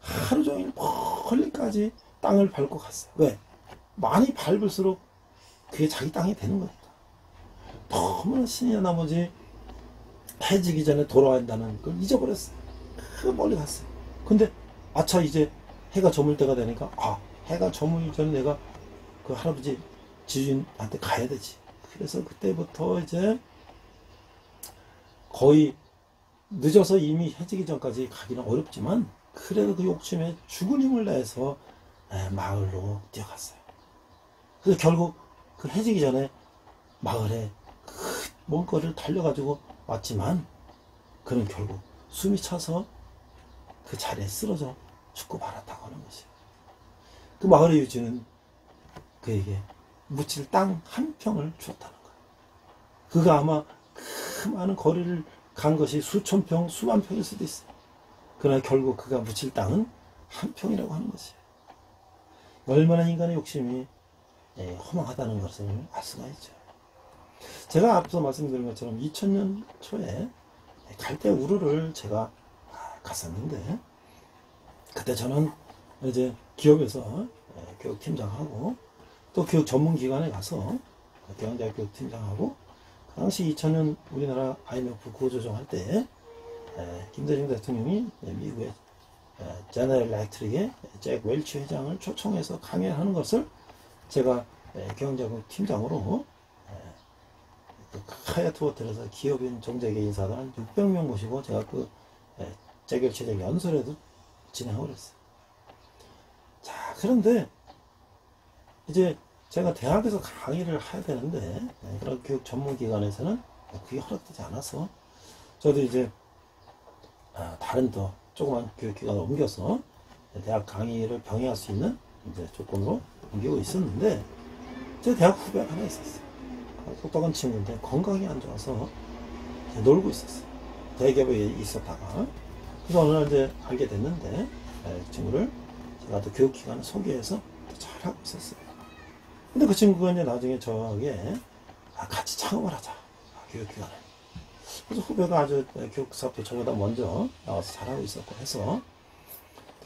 하루 종일 멀리까지 땅을 밟고 갔어요. 왜? 많이 밟을수록 그게 자기 땅이 되는 겁니다. 너무나 신이 나 나머지 해지기 전에 돌아간다는 걸 잊어버렸어요. 그 멀리 갔어요. 근데 아차 이제 해가 저물 때가 되니까 해가 저물기 전에 내가 그 할아버지 지주인한테 가야 되지. 그래서 그때부터 이제 거의 늦어서 이미 해지기 전까지 가기는 어렵지만 그래도 그 욕심에 죽을 힘을 내서 마을로 뛰어갔어요. 그래서 결국 그 해지기 전에 마을에 먼 거리를 달려가지고 왔지만 그는 결국 숨이 차서 그 자리에 쓰러져 죽고 말았다고 하는 것이에요. 그 마을의 유지는 그에게 묻힐 땅 한 평을 주었다는 거예요. 그가 아마 그 많은 거리를 간 것이 수천 평, 수만 평일 수도 있어요. 그러나 결국 그가 묻힐 땅은 한 평이라고 하는 것이에요. 얼마나 인간의 욕심이 허망하다는 것을 알 수가 있죠. 제가 앞서 말씀드린 것처럼 2000년 초에 갈대 우르를 제가 갔었는데 그때 저는 이제 기업에서 교육팀장하고 또 교육 전문기관에 가서 대학대학 교육팀장하고 그 당시 2000년 우리나라 IMF 구호조정할 때 김대중 대통령이 미국의 제너럴 일렉트릭의 잭 웰치 회장을 초청해서 강연을 하는 것을 제가 경영자국 팀장으로 하얏트 호텔에서 기업인 정재계 인사들 한 600명 모시고 제가 그 잭 웰치 회장 연설에도 진행하고 그랬어요. 자, 그런데 이제 제가 대학에서 강의를 해야 되는데 그런 교육 전문기관에서는 그게 허락되지 않아서 저도 이제 다른 더 조그만 교육기관을 옮겨서 대학 강의를 병행할 수 있는 이제 조건으로 옮기고 있었는데 제 대학 후배가 하나 있었어요. 똑똑한 친구인데 건강이 안 좋아서 놀고 있었어요. 대기업에 있었다가 그래서 어느 날 이제 알게 됐는데 그 친구를 제가 또 교육기관을 소개해서 또 잘하고 있었어요. 근데 그 친구가 이제 나중에 저에게 같이 창업을 하자 교육기관에. 그래서 후배가 아주 교육사업에 저보다 먼저 나와서 잘하고 있었고 해서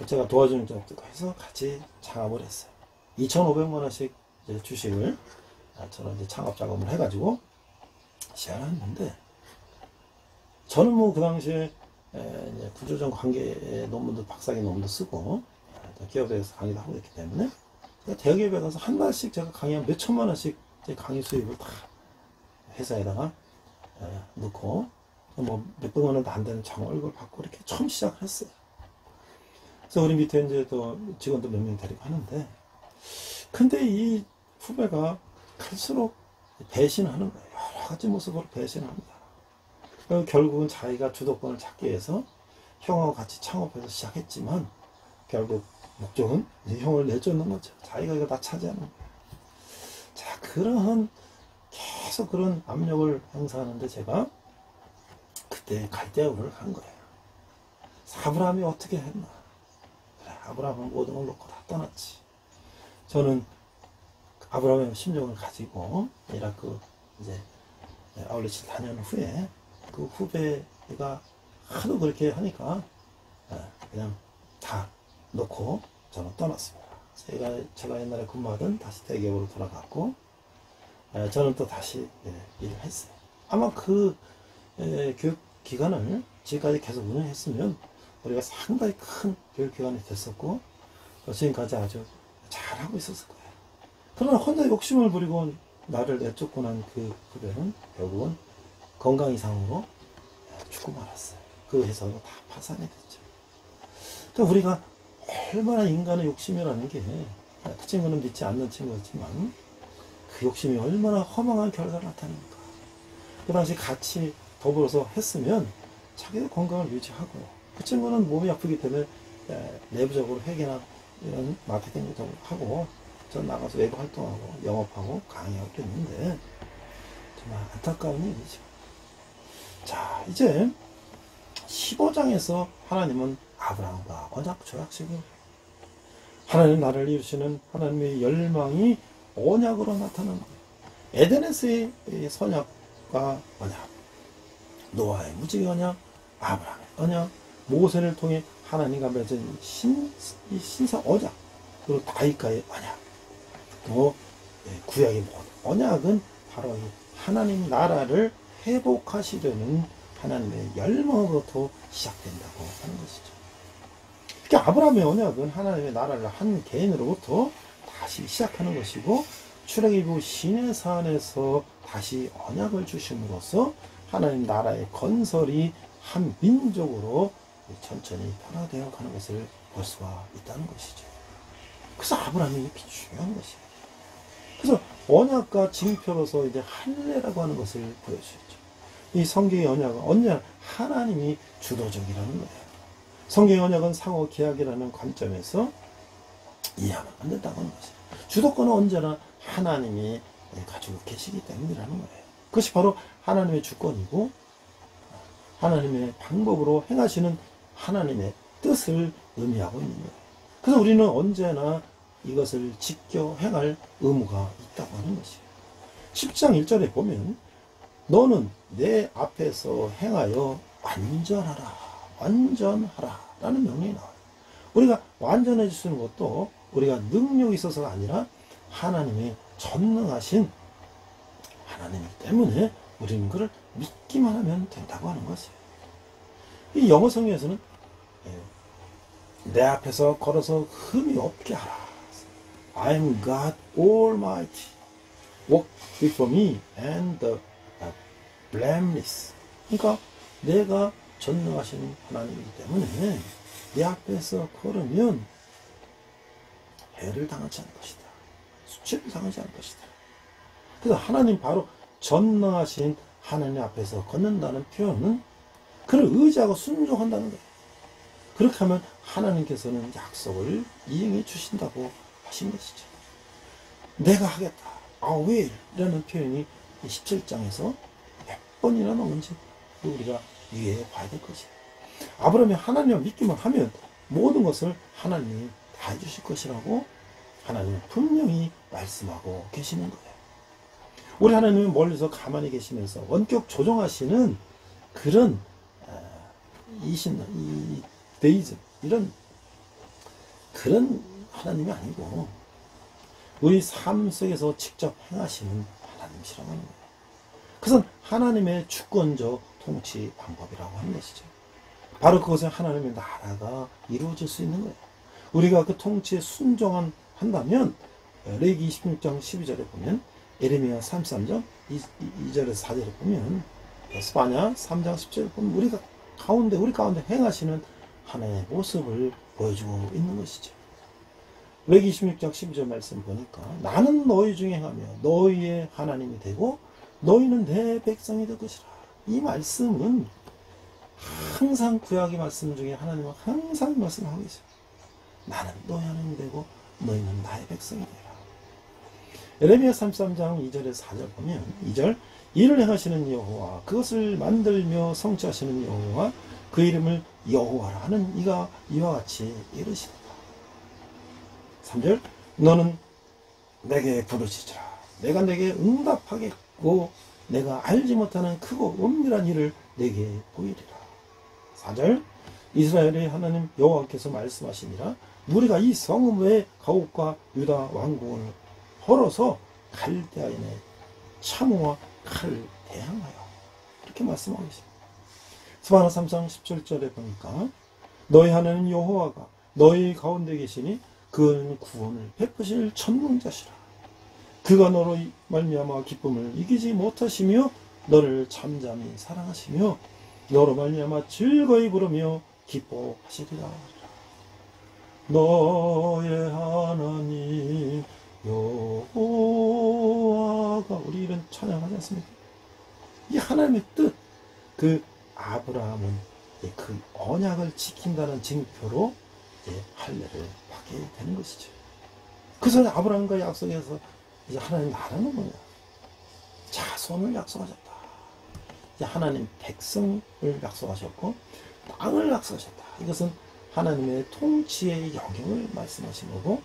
제가 도와주는 쪽도 해서 같이 창업을 했어요. 2,500만 원씩 이제 주식을 저는 이제 창업 작업을 해가지고 시작을 했는데 저는 뭐 그 당시에 이제 구조적 관계 논문도 박사학위 논문도 쓰고 기업에서 강의도 하고 있기 때문에 대기업에 가서 한 달씩 제가 강의 몇 천만 원씩 제 강의 수입을 다 회사에다가 넣고 뭐 몇백만 원도 안 되는 장월급을 받고 이렇게 처음 시작을 했어요. 그래서 우리 밑에 이제 또 직원도 몇 명 데리고 하는데 근데 이 후배가 갈수록 배신하는 거예요. 여러 가지 모습으로 배신합니다. 결국은 자기가 주도권을 잡기 위해서 형하고 같이 창업해서 시작했지만 결국 목적은 형을 내쫓는 거죠. 자기가 이거 다 차지하는 거예요. 자, 그러한 계속 그런 압력을 행사하는데 제가 그때 갈대우를 한 거예요. 아브라함이 어떻게 했나? 그래, 아브라함은 모든 걸 놓고 다 떠났지. 저는 아브라함의 심정을 가지고 이라크 이제 아울렛을 다녀온 후에 그 후배가 하도 그렇게 하니까 그냥 다 놓고 저는 떠났습니다. 제가 옛날에 근무하던 다시 대기업으로 돌아갔고 저는 또 다시 일을 했어요. 아마 그 교육기관을 지금까지 계속 운영했으면 우리가 상당히 큰 교육기관이 됐었고 지금까지 아주 잘하고 있었을 거예요. 그러나 혼자 욕심을 부리고 나를 내쫓고 난 그 후배는 결국은 건강 이상으로 죽고 말았어요. 그 회사도 다 파산이 됐죠. 그러니까 우리가 얼마나 인간의 욕심이라는 게 그 친구는 믿지 않는 친구였지만 그 욕심이 얼마나 허망한 결과를 나타냅니까? 그 당시 같이 더불어서 했으면 자기도 건강을 유지하고 그 친구는 몸이 아프기 때문에 내부적으로 회계나 이런 마케팅도 하고 전 나가서 외부 활동하고 영업하고 강의하고 했는데 정말 안타까운 일이죠. 자, 이제 15장에서 하나님은 아브라함과 언약 조약식을 하나님 나라를 이루시는 하나님의 열망이 언약으로 나타나는 거예요. 에덴에서의 선약과 언약, 노아의 무지개 언약, 아브라함의 언약, 모세를 통해 하나님과 맺은 이 신성 언약, 그리고 다윗과의 언약, 또 구약의 모든 언약은 바로 이 하나님 나라를 회복하시려는 하나님의 열망으로부터 시작된다고 하는 것이죠. 특히 아브라함의 언약은 하나님의 나라를 한 개인으로부터 다시 시작하는 것이고, 출애굽 시내산에서 다시 언약을 주심으로써 하나님 나라의 건설이 한 민족으로 천천히 변화되어 가는 것을 볼 수가 있다는 것이죠. 그래서 아브라함이 이렇게 중요한 것이에요. 그래서 언약과 징표로서 이제 할례라고 하는 것을 보여주셨죠. 이 성경의 언약은 언제나 하나님이 주도적이라는 거예요. 성경의 언약은 상호 계약이라는 관점에서 이해하면 안 된다고 하는 것이에요. 주도권은 언제나 하나님이 가지고 계시기 때문이라는 거예요. 그것이 바로 하나님의 주권이고 하나님의 방법으로 행하시는 하나님의 뜻을 의미하고 있는 거예요. 그래서 우리는 언제나 이것을 지켜 행할 의무가 있다고 하는 것이에요. 10장 1절에 보면 너는 내 앞에서 행하여 완전하라, 완전하라 라는 명령이 나와요. 우리가 완전해지는 것도 우리가 능력이 있어서가 아니라 하나님의 전능하신 하나님이기 때문에 우리는 그를 믿기만 하면 된다고 하는 것이에요. 이 영어 성경에서는 내 앞에서 걸어서 흠이 없게 하라. I am God Almighty. Walk before me and the blameless. 그러니까 내가 전능하신 하나님이기 때문에 내 앞에서 걸으면 해를 당하지 않을 것이다. 수치를 당하지 않을 것이다. 그래서 하나님 바로 전능하신 하나님 앞에서 걷는다는 표현은 그를 의지하고 순종한다는 거예요. 그렇게 하면 하나님께서는 약속을 이행해 주신다고 하신 것이죠. 내가 하겠다. I will 이라는 표현이 17장에서 몇 번이나 나오는지 우리가 이해해 봐야 될 것이에요. 아브라함이 하나님을 믿기만 하면 모든 것을 하나님이 다 해주실 것이라고 하나님은 분명히 말씀하고 계시는 거예요. 우리 하나님은 멀리서 가만히 계시면서 원격 조정하시는 그런 이 데이즘 이런 그런 하나님이 아니고 우리 삶 속에서 직접 행하시는 하나님이시라고 하는 거예요. 그것은 하나님의 주권적 통치 방법이라고 하는 것이죠. 바로 그것은 하나님의 나라가 이루어질 수 있는 거예요. 우리가 그 통치에 순종한다면 레위기 26장 12절에 보면 예레미야 33장 2절에서 4절에 보면 스바냐 3장 10절에 보면 우리 가운데 행하시는 하나님의 모습을 보여주고 있는 것이죠. 레위기 26장 12절 말씀 보니까 나는 너희 중에 행하며 너희의 하나님이 되고 너희는 내 백성이 될 것이라. 이 말씀은 항상 구약의 말씀 중에 하나님은 항상 말씀하고 계세요. 나는 너희 하나님이 되고 너희는 나의 백성이 되라. 예레미야 33장 2절에서 4절 보면 2절 이를 행하시는 여호와 그것을 만들며 성취하시는 여호와 그 이름을 여호와라 하는 이가 이와 같이 이르시도다. 3절 너는 내게 부르짖으라. 내가 내게 응답하겠고 내가 알지 못하는 크고 은밀한 일을 내게 보이리라. 4절 이스라엘의 하나님 여호와께서 말씀하시니라. 우리가 이 성읍의 가옥과 유다 왕궁을 헐어서 갈대아인의 창호와 칼을 대항하여 이렇게 말씀하고 있습니다. 스바냐 3장 17절에 보니까 너희 하나님 여호와가 너희 가운데 계시니 그는 구원을 베푸실 전능자시라. 그가 너로 말미암아 기쁨을 이기지 못하시며 너를 잠잠히 사랑하시며 너로 말미암아 즐거이 부르며 기뻐하시리라. 너의 하나님 여호와가 우리 이런 찬양하지 않습니까? 이 하나님의 뜻, 그 아브라함은 그 언약을 지킨다는 징표로 할례를 받게 되는 것이죠. 그래서 아브라함과 약속해서 이제 하나님 나라는 뭐냐? 자손을 약속하셨다. 이제 하나님 백성을 약속하셨고 땅을 약속하셨다. 이것은 하나님의 통치의 영역을 말씀하신 거고,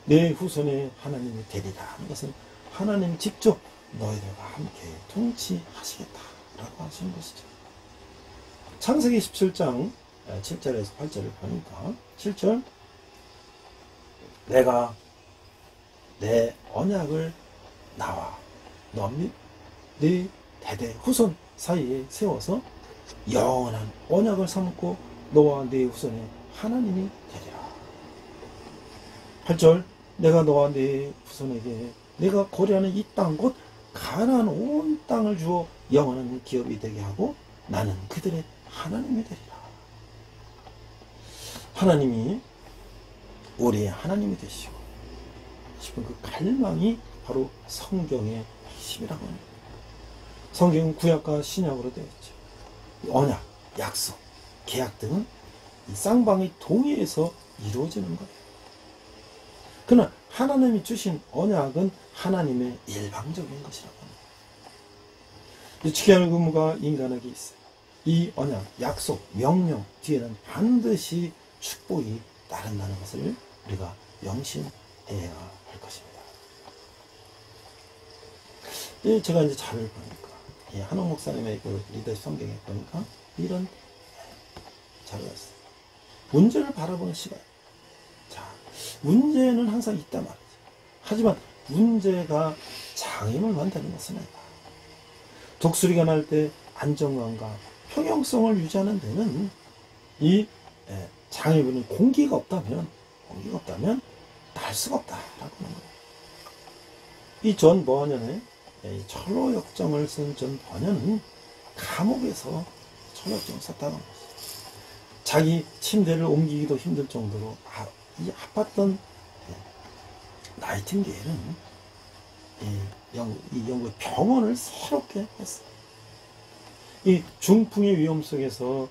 내 후손의 하나님이 되리라 하는 것은 하나님 직접 너희들과 함께 통치하시겠다라고 하시는 것이죠. 창세기 17장 7절에서 8절을 보니까 7절, 내가 내 언약을 나와 너 및 네 대대 후손 사이에 세워서 영원한 언약을 삼고 너와 네 후손의 하나님이 되리라. 8절, 내가 너와 네 후손에게 내가 거래하는 이 땅 곧 가나안 온 땅을 주어 영원한 기업이 되게 하고 나는 그들의 하나님이 되리라. 하나님이 우리의 하나님이 되시고 싶은 그 갈망이 바로 성경의 핵심이라고 합니다. 성경은 구약과 신약으로 되어 있죠. 언약, 약속, 계약 등은 이 쌍방의 동의에서 이루어지는 거예요. 그러나 하나님이 주신 언약은 하나님의 일방적인 것이라고 합니다. 지켜야 할 의무가 인간에게 있어요. 이 언약, 약속, 명령 뒤에는 반드시 축복이 따른다는 것을 우리가 명심해야 할 것입니다. 제가 이제 자료를 보니까 한옥 목사님의 그 리더십 성경에 보니까 이런 자료가 있어요. 문제를 바라보는 시간. 자, 문제는 항상 있단 말이죠. 하지만 문제가 장애물 만드는 것은 아니다. 독수리가 날 때 안정감과 평형성을 유지하는 데는 이 장애물은 공기가 없다면 날 수가 없다라고 하는 거예요. 이 전 번연의 철로 역정을 쓴 전 번연은 감옥에서 철로 역정을 썼다는 거죠. 자기 침대를 옮기기도 힘들 정도로 이 아팠던 나이팅게일은 이 영국의 병원을 새롭게 했어요. 이 중풍의 위험 속에서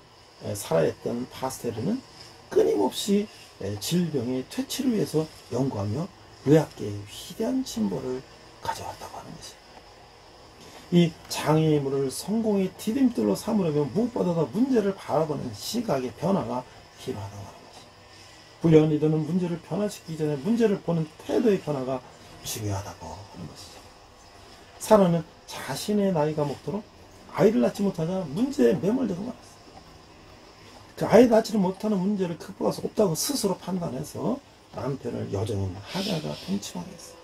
살아있던 파스텔르는 끊임없이 질병의 퇴치를 위해서 연구하며 의학계의 위대한 진보를 가져왔다고 하는 것이에요. 이 장애물을 성공의 디딤돌로 삼으려면 무엇보다도 문제를 바라보는 시각의 변화가 필요하다고 하는 것이에요. 훌륭한 리더는 문제를 변화시키기 전에 문제를 보는 태도의 변화가 중요하다고 하는 것이죠. 사라는 자신의 나이가 먹도록 아이를 낳지 못하자 문제에 매몰되고 말았어요. 그 아이 낳지를 못하는 문제를 극복할 수 없다고 스스로 판단해서 남편을 여종인 하가가 동침하게 했어요.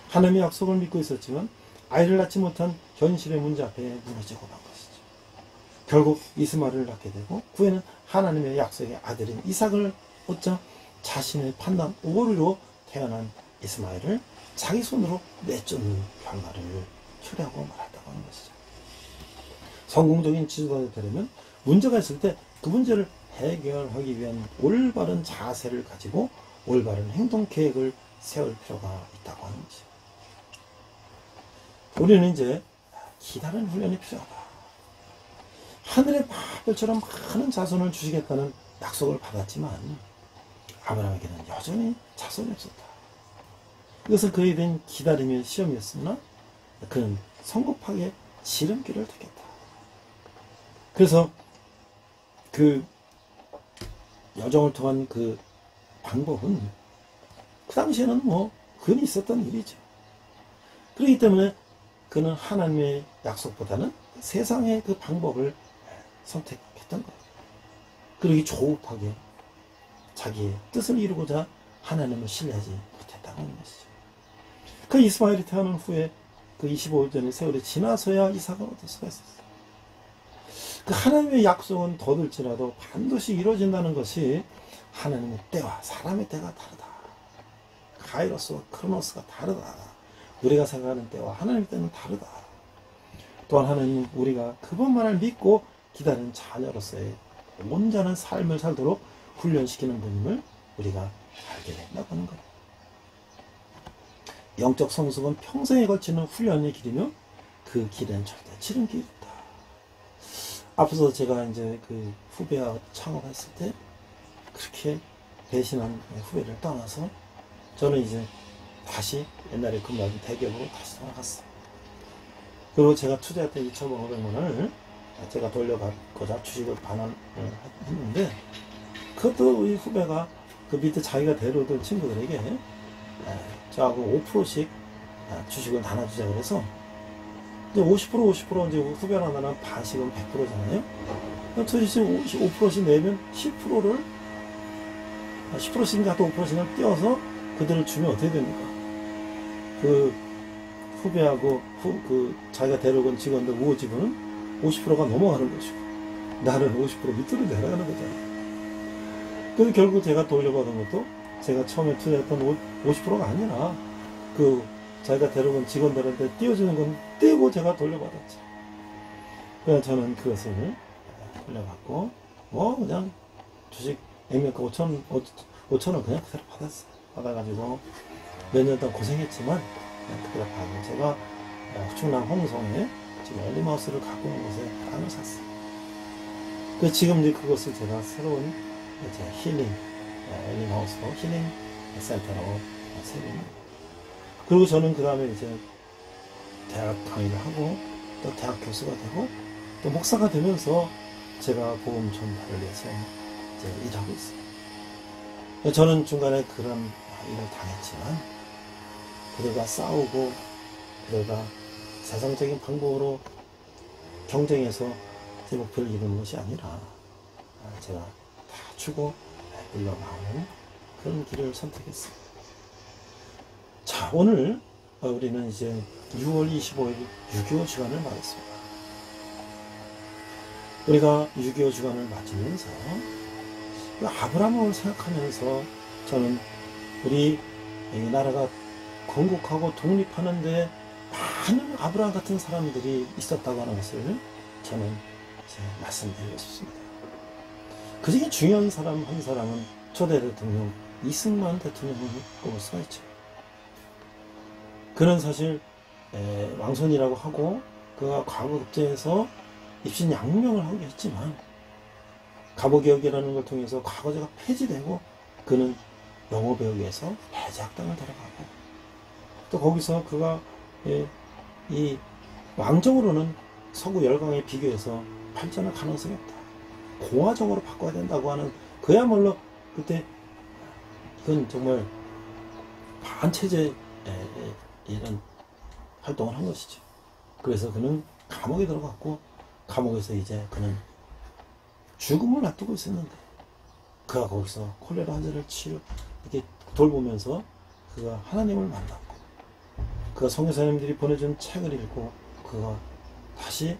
하나님의 약속을 믿고 있었지만 아이를 낳지 못한 현실의 문제 앞에 무너지고 만 것이죠. 결국 이스마엘을 낳게 되고 후에는 하나님의 약속의 아들인 이삭을 얻자 자신의 판단 오류로 태어난 이스마엘을 자기 손으로 내쫓는 결과를 초래하고 말았다고 하는 것이죠. 성공적인 지도자가 되려면 문제가 있을 때 그 문제를 해결하기 위한 올바른 자세를 가지고 올바른 행동 계획을 세울 필요가 있다고 하는 것이죠. 우리는 이제 기다리는 훈련이 필요하다. 하늘의 별처럼 많은 자손을 주시겠다는 약속을 받았지만 아브라함에게는 여전히 자손이 없었다. 이것은 그에 대한 기다림의 시험이었으나 그는 성급하게 지름길을 택했다. 그래서 그 여정을 통한 그 방법은 그 당시에는 뭐 흔히 있었던 일이죠. 그렇기 때문에 그는 하나님의 약속보다는 세상의 그 방법을 선택했던 거예요. 그러기 조급하게 자기의 뜻을 이루고자 하나님을 신뢰하지 못했다는 것이죠. 그 이스마엘이 태어난 후에 그 25년의 세월이 지나서야 이삭을 얻을 수가 있었어요. 그 하나님의 약속은 더딜지라도 반드시 이루어진다는 것이 하나님의 때와 사람의 때가 다르다. 카이로스와 크로노스가 다르다. 우리가 생각하는 때와 하나님의 때는 다르다. 또한 하나님 우리가 그분만을 믿고 기다리는 자녀로서의 온전한 삶을 살도록 훈련시키는 분임을 우리가 알게 된다고 하는 거예요. 영적 성숙은 평생에 걸치는 훈련의 길이며 그 길에는 절대 지름길이 없다. 앞서서 제가 이제 그 후배와 창업했을 때 그렇게 배신한 후배를 떠나서 저는 이제 다시 옛날에 근무하던 대기업으로 다시 돌아갔어요. 그리고 제가 투자했던 2,500만 원을 제가 돌려받고자 주식을 반환을 했는데 그것도 이 후배가 그 밑에 자기가 데려오던 친구들에게 저하고 5%씩 주식을 나눠주자 그래서 이제 50% 이제 후배나 나는 반씩은 100%잖아요. 도대체 5%씩 내면 10%씩인가 또 5%씩을 띄워서 그들을 주면 어떻게 됩니까? 그 후배하고 자기가 데려온 직원들 5직원은 50%가 넘어가는 것이고 나는 50% 밑으로 내려가는 거잖아요. 그래서 결국 제가 돌려받은 것도 제가 처음에 투자했던 50%가 아니라 그 자기가 데려온 직원들한테 띄워주는 건 떼고 제가 돌려받았죠. 그래서 저는 그것을 돌려받고 그냥 주식 액면가 5,000원 그냥 그대로 받았어요. 받아가지고 몇 년 동안 고생했지만 그대로 받고 제가 충남 홍성에 지금 엘리마우스를 갖고 있는 곳에 땅을 샀어요. 그래서 지금 이제 그것을 제가 새로운 이제 힐링 엘리마우스로 힐링 센터라고 세웁니다. 그리고 저는 그 다음에 이제 대학 강의를 하고 또 대학 교수가 되고 또 목사가 되면서 제가 복음 전파를 위해서 이제 일하고 있어요. 저는 중간에 그런 일을 당했지만 그들과 싸우고 그들과 세상적인 방법으로 경쟁해서 제 목표를 이루는 것이 아니라 제가 다 주고 물러나오는 그런 길을 선택했어요. 자, 오늘 우리는 이제 6월 25일 6.25 주간을 맞았습니다. 우리가 6.25 주간을 맞으면서 아브라함을 생각하면서 저는 우리 이 나라가 건국하고 독립하는데 많은 아브라함 같은 사람들이 있었다고 하는 것을 저는 말씀드리고 싶습니다. 그 중에 중요한 사람 한 사람은 초대 대통령 이승만 대통령을 꼽을 수가 있죠. 그는 사실 왕손이라고 하고 그가 과거 급제에서 입신양명을 하기도 했지만 갑오개혁이라는 걸 통해서 과거제가 폐지되고 그는 영어배우기에서 해제학당을 들어가고 또 거기서 그가 이 왕정으로는 서구 열강에 비교해서 발전할 가능성이 없다. 공화정으로 바꿔야 된다고 하는 그야말로 그때 이건 정말 반체제 이런 활동을 한 것이죠. 그래서 그는 감옥에 들어갔고 감옥에서 이제 그는 죽음을 놔두고 있었는데 그가 거기서 콜레라 환자를 이렇게 돌보면서 그가 하나님을 만났고 그가 선교사님들이 보내준 책을 읽고 그가 다시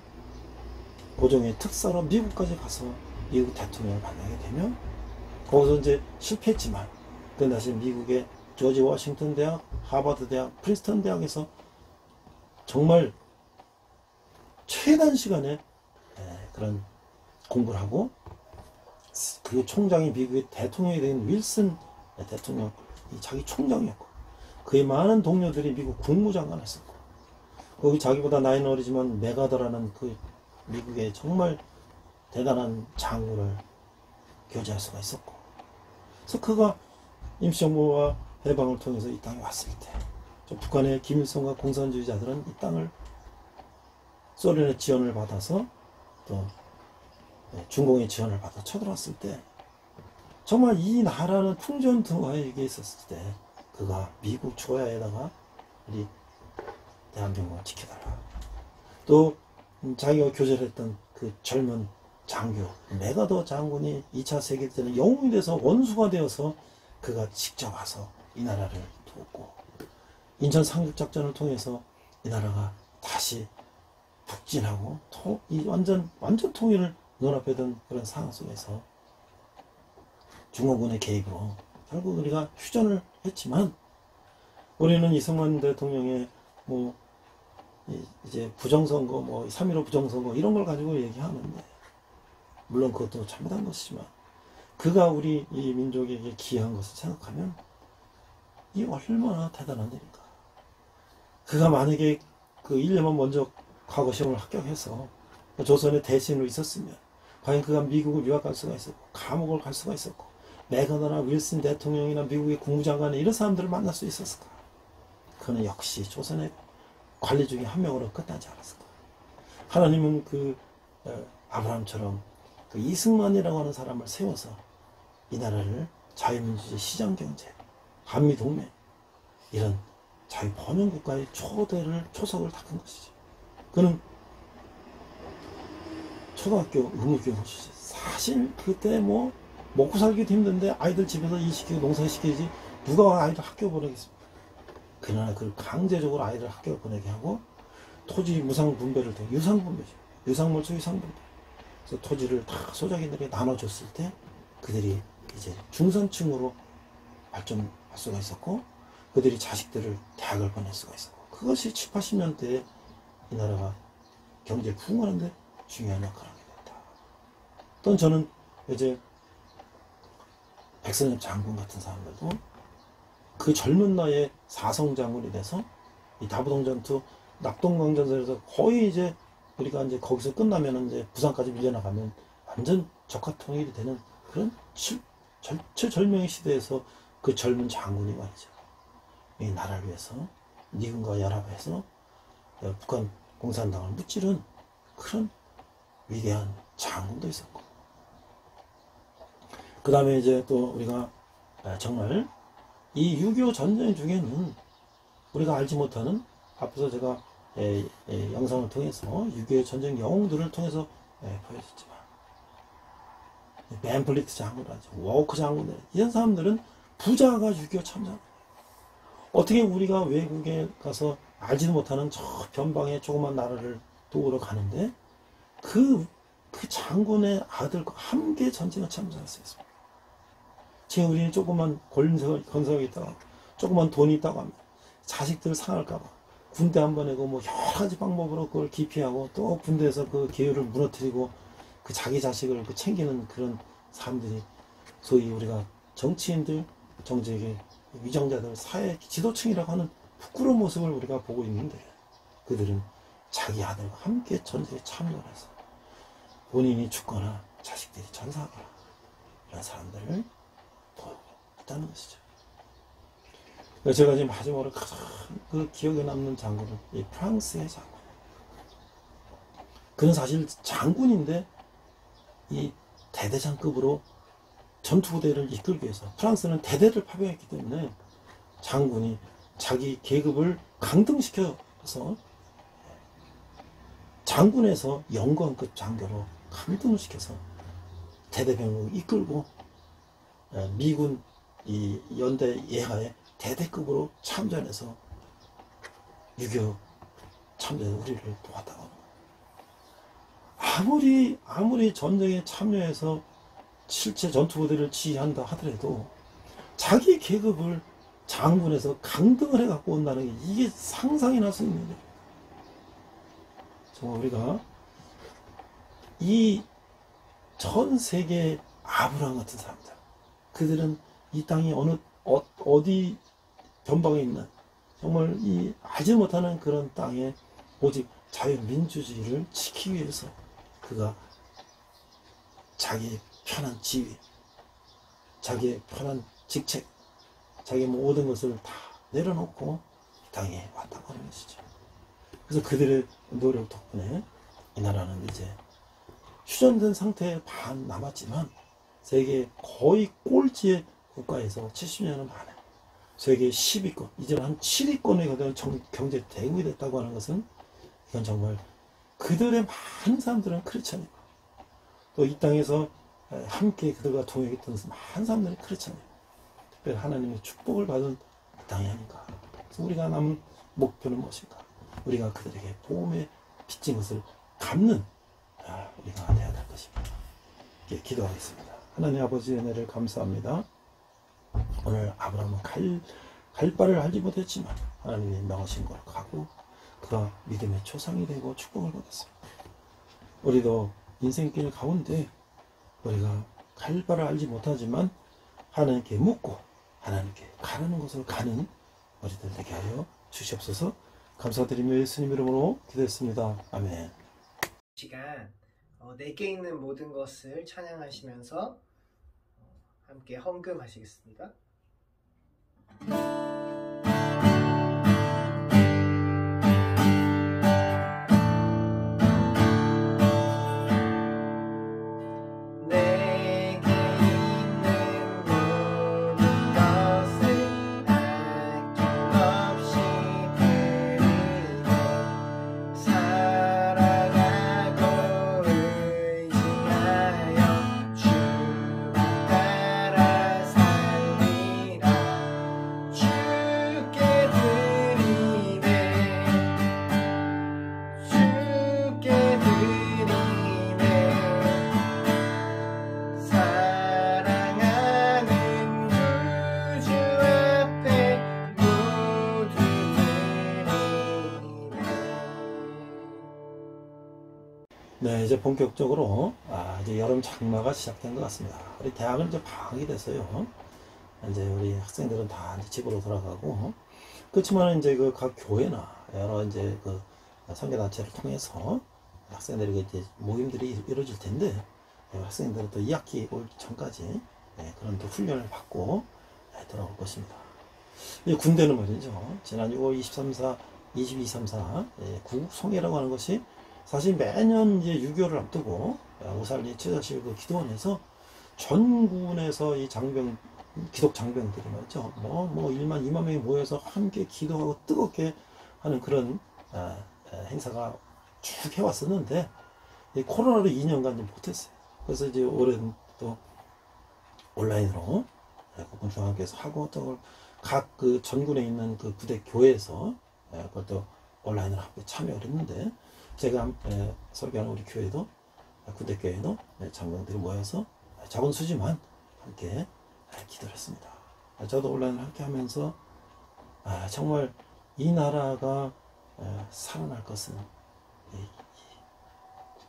고종의 특사로 미국까지 가서 미국 대통령을 만나게 되면 거기서 이제 실패했지만 그 다시 미국의 조지 워싱턴 대학, 하버드 대학, 프린스턴 대학에서 정말 최단 시간에 그런 공부를 하고 그 총장이 미국의 대통령이 된 윌슨 대통령 자기 총장이었고 그의 많은 동료들이 미국 국무장관을 했었고 거기 자기보다 나이는 어리지만 메가더라는 그 미국의 정말 대단한 장군을 교제할 수가 있었고 그래서 그가 임시정부와 해방을 통해서 이 땅에 왔을 때 북한의 김일성과 공산주의자들은 이 땅을 소련의 지원을 받아서 또 중공의 지원을 받아 쳐들어왔을 때 정말 이 나라는 풍전등화에 있었을 때 그가 미국 조야에다가 우리 대한민국을 지켜달라. 또 자기가 교제를 했던 그 젊은 장교 메가더 장군이 2차 세계대전에 영웅이 돼서 원수가 되어서 그가 직접 와서 이 나라를 돕고 인천 상륙작전을 통해서 이 나라가 다시 북진하고 이 완전 통일을 눈앞에 둔 그런 상황 속에서 중공군의 개입으로 결국 우리가 휴전을 했지만 우리는 이승만 대통령의 이제 부정선거 3.15 부정선거 이런 걸 가지고 얘기하는데 물론 그것도 잘못한 것이지만 그가 우리 이 민족에게 기여한 것을 생각하면 이 얼마나 대단한 일인가. 그가 만약에 그 1년만 먼저 과거 시험을 합격해서 조선의 대신으로 있었으면 과연 그가 미국을 유학 갈 수가 있었고 감옥을 갈 수가 있었고 메가더나 윌슨 대통령이나 미국의 국무장관이나 이런 사람들을 만날 수 있었을까. 그는 역시 조선의 관리 중에 한 명으로 끝나지 않았을까. 하나님은 그 아브라함처럼 그 이승만이라고 하는 사람을 세워서 이 나라를 자유민주주의 시장경제, 한미동맹 이런 자유번영국가의 초석을 닦은 것이지. 그는 초등학교 의무교육을 주지. 사실 그때 뭐 먹고 살기도 힘든데 아이들 집에서 일 시키고 농사 시키지 누가 아이들 학교 보내겠습니까? 그러나 그걸 강제적으로 아이들 학교 보내게 하고 토지 무상 분배를 통해 유상 분배죠. 유상물소 유상 분배. 그래서 토지를 다 소작인들에게 나눠줬을 때 그들이 이제 중산층으로 발전할 수가 있었고 그들이 자식들을 대학을 보낼 수가 있었고 그것이 7, 80년대에 이 나라가 경제 부흥하는데 중요한 역할을 하게 됐다. 또 저는 이제 백선엽 장군 같은 사람들도 그 젊은 나이에 사성장군이 돼서 이 다부동 전투, 낙동강전선에서 거의 이제 우리가 이제 거기서 끝나면 이제 부산까지 밀려나가면 완전 적화 통일이 되는 그런 절체절명의 시대에서 그 젊은 장군이 말이죠. 이 나라를 위해서 미군과 연합해서 북한 공산당을 무찌른 그런 위대한 장군도 있었고 그 다음에 이제 또 우리가 정말 이 6.25 전쟁 중에는 우리가 알지 못하는 앞서서 제가 영상을 통해서 6.25 전쟁 영웅들을 통해서 보여줬지만 벤플리트 장군이라든지 워커 장군들 이런 사람들은 부자가 6.25 참전 어떻게 우리가 외국에 가서 알지도 못하는 저 변방의 조그만 나라를 도우러 가는데 그 장군의 아들과 함께 전쟁을 참전할 수 있습니다. 지금 우리는 조그만 건설이 있다가 조그만 돈이 있다고 합니다. 자식들 상할까봐 군대 한 번 내고 뭐 여러 가지 방법으로 그걸 기피하고 또 군대에서 그 계율을 무너뜨리고 그 자기 자식을 챙기는 그런 사람들이 소위 우리가 정치인들, 정치계 위정자들, 사회 지도층이라고 하는 부끄러운 모습을 우리가 보고 있는데 그들은 자기 아들과 함께 전쟁에 참여해서 본인이 죽거나 자식들이 전사하거나 이런 사람들을 보고 있다는 것이죠. 제가 지금 마지막으로 가장 그 기억에 남는 장군은 이 프랑스의 장군. 그는 사실 장군인데 이 대대장급으로 전투부대를 이끌기 위해서 프랑스는 대대를 파병했기 때문에 장군이 자기 계급을 강등시켜서 장군에서 영관급 장교로 강등을 시켜서 대대병력을 이끌고 미군 이 연대 예하에 대대급으로 참전해서 6.25 참전에 우리를 도왔다고 합니다. 아무리 전쟁에 참여해서 실제 전투부대를 지휘한다 하더라도 자기 계급을 장군에서 강등을 해갖고 온다는 게 이게 상상이 날 수 있는데 정말 우리가 이 전 세계 아브라함 같은 사람들 그들은 이 땅이 어디 변방에 있는 정말 이 알지 못하는 그런 땅에 오직 자유민주주의를 지키기 위해서 그가 자기의 편한 지위, 자기의 편한 직책, 자기의 모든 것을 다 내려놓고 이 땅에 왔다고 하는 것이죠. 그래서 그들의 노력 덕분에 이 나라는 이제 휴전된 상태에 반 남았지만 세계 거의 꼴찌의 국가에서 70년은 만에 세계 10위권, 이제는 한 7위권에 가까운 경제 대국이 됐다고 하는 것은 이건 정말 그들의 많은 사람들은 크리스찬이고 또 이 땅에서 함께 그들과 동행했던 많은 사람들이 크리스찬이에요. 특별히 하나님의 축복을 받은 땅이 아닌가. 그래서 우리가 남은 목표는 무엇인가? 우리가 그들에게 복음의 빚진 것을 갚는 우리가 되어야 될 것입니다. 기도하겠습니다. 하나님 아버지의 은혜를 감사합니다. 오늘 아브라함은 갈 바를 알지 못했지만 하나님의 명하신 걸 가고 그가 믿음의 초상이 되고 축복을 받았습니다. 우리도 인생길 가운데 우리가 갈 바를 알지 못하지만 하나님께 묻고 하나님께 가라는 것을 가는 우리들 되게 하여 주시옵소서. 감사드리며 예수님 이름으로 기도했습니다. 아멘. 시간 내게 있는 모든 것을 찬양하시면서 함께 헌금하시겠습니다. 내게 있는 네, 이제 본격적으로 이제 여름 장마가 시작된 것 같습니다. 우리 대학은 이제 방학이 됐어요. 이제 우리 학생들은 다 이제 집으로 돌아가고, 그렇지만 이제 그 각 교회나 여러 이제 그 선교단체를 통해서 학생들에게 이제 모임들이 이루어질 텐데, 학생들은 또 2학기 올 전까지 그런 또 훈련을 받고 돌아올 것입니다. 이 군대는 말이죠. 지난 6월 23, 4, 22, 3, 4 구송회라고 하는 것이 사실 매년 이제 6.25를 앞두고 오살리 치자실 그 기도원에서 전군에서 이 장병, 기독 장병들이 말이죠. 뭐 1만, 2만 명이 모여서 함께 기도하고 뜨겁게 하는 그런 행사가 쭉 해왔었는데, 이 코로나로 2년간 좀 못했어요. 그래서 이제 올해는 또 온라인으로 국군중앙교회에서 하고, 또 각 그 전군에 있는 그 부대 교회에서 그것도 온라인으로 함께 참여를 했는데, 제가 설교하는 우리 교회도 군대 교회도 장병들이 모여서 작은 수지만 함께 기도를 했습니다. 저도 온라인을 함께 하면서 정말 이 나라가 살아날 것은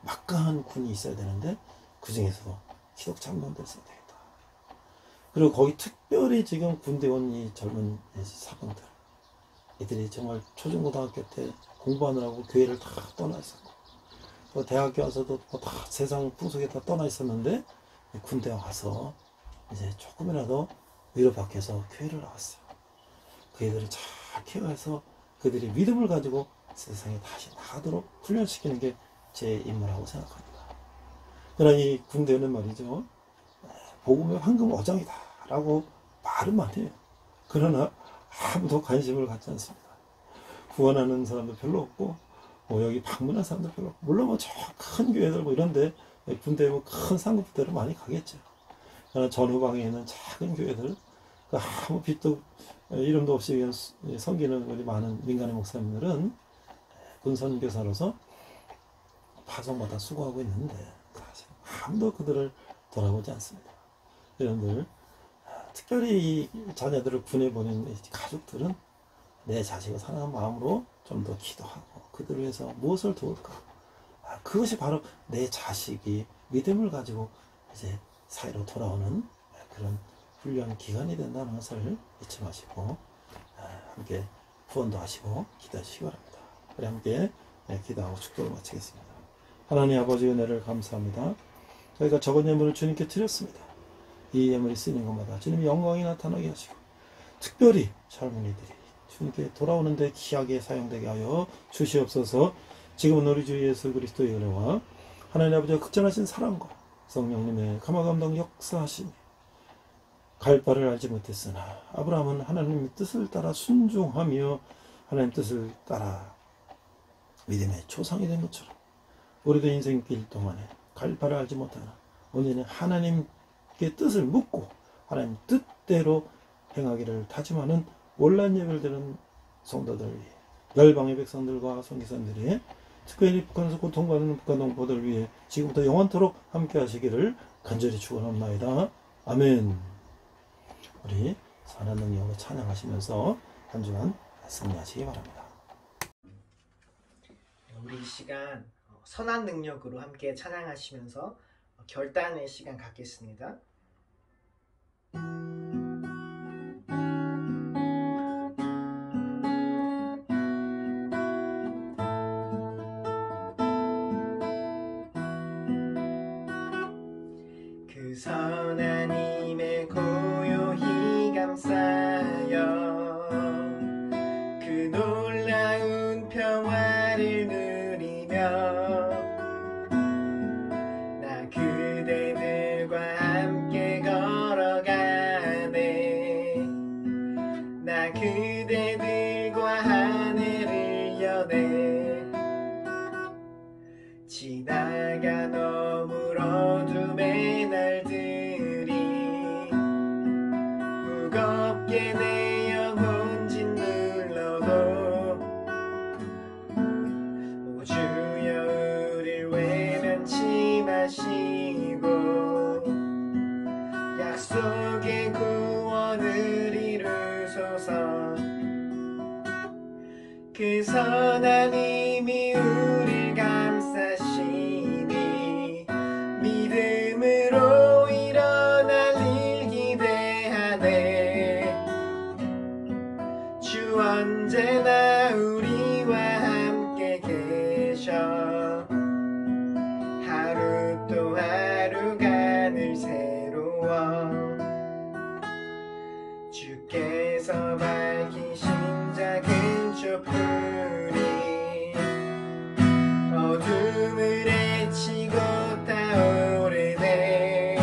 막강한 군이 있어야 되는데, 그 중에서도 기독 장병들이 있어야 되겠다. 그리고 거기 특별히 지금 군대 온 이 젊은 사병들, 이들이 정말 초중고등학교 때 공부하느라고 교회를 다 떠나 있었고, 또 대학교 와서도 다 세상 풍속에 다 떠나 있었는데, 군대 와서 이제 조금이라도 위로받기 위해서 교회를 나왔어요. 그 애들을 잘 케어해서 그들이 믿음을 가지고 세상에 다시 나가도록 훈련시키는 게 제 임무라고 생각합니다. 그러나 이 군대는 말이죠, 복음의 황금 어장이다 라고 말은 많이 해요. 그러나 아무도 관심을 갖지 않습니다. 후원하는 사람도 별로 없고, 여기 방문한 사람도 별로 없고, 물론 저 큰 교회들 이런데 군대 큰 상급부대로 많이 가겠죠. 그러나 전후방에 있는 작은 교회들, 아무 빛도 이름도 없이 섬기는 우리 많은 민간의 목사님들은 군선교사로서 파송마다 수고하고 있는데 사실 아무도 그들을 돌아보지 않습니다. 여러분들, 특별히 이 자녀들을 군에 보낸 가족들은 내 자식을 사랑하는 마음으로 좀 더 기도하고 그들을 위해서 무엇을 도울까? 그것이 바로 내 자식이 믿음을 가지고 이제 사회로 돌아오는 그런 훈련 기간이 된다는 것을 잊지 마시고 함께 후원도 하시고 기도하시기 바랍니다. 우리 함께 기도하고 축도를 마치겠습니다. 하나님 아버지의 은혜를 감사합니다. 저희가 적은 예물을 주님께 드렸습니다. 이 예물이 쓰이는 것마다 주님의 영광이 나타나게 하시고, 특별히 젊은이들이 주님께 돌아오는데 귀하게 사용되게 하여 주시옵소서. 지금은 우리 주 예수 그리스도의 은혜와 하나님 아버지의 극전하신 사랑과 성령님의 감화감동 역사하심이, 갈 바를 알지 못했으나 아브라함은 하나님의 뜻을 따라 순종하며 하나님 뜻을 따라 믿음의 초상이 된 것처럼, 우리도 인생길 동안에 갈 바를 알지 못하나 오늘은 하나님께 뜻을 묻고 하나님 뜻대로 행하기를 다짐하는 온라인 예배를 드리는 성도들 위해, 열방의 백성들과 선교사님들이 특별히 북한에서 고통받는 북한 동포들 위해 지금부터 영원토록 함께 하시기를 간절히 축원합니다. 아멘. 우리 선한 능력으로 찬양하시면서 한 주간 승리하시기 바랍니다. 우리 이 시간 선한 능력으로 함께 찬양하시면서 결단의 시간 갖겠습니다. 그 선한 힘에 고요히 감싸여 그 놀라운 평화를 누리며 나 그대들과 함께 걸어가네. 나 그대들과 하늘을 여네. 지나가 너물 어둠의 날들이 무겁게 내 영혼 짓눌러도 오 주여 우릴 외면치 마시고 약속의 구원을 이루소서. 그 선한 힘이 우릴 감싸시네. 주 언제나 우리와 함께 계셔 하루 또 하루가 늘 새로워 주께서 밝히신 작은 촛불이 어둠을 헤치고 타오르네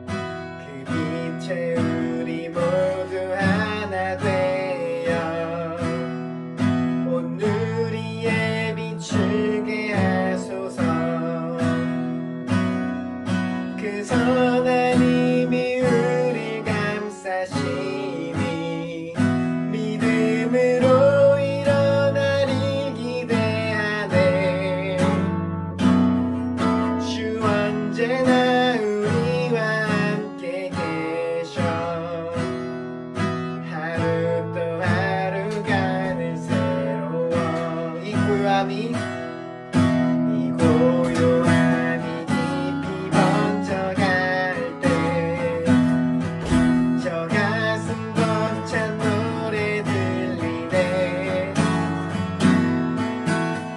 그 빛에 우리 모두 하나 되어 온누리에 비추게 하소서 그 선하님이 우릴 감싸시니 믿음으로 일어나리 기대하네 주 언제나 우리와 함께 계셔 하루 또 하루가 늘 새로워 이 고요함이 깊이 번져갈 때 저 가슴 벅찬 노래 들리네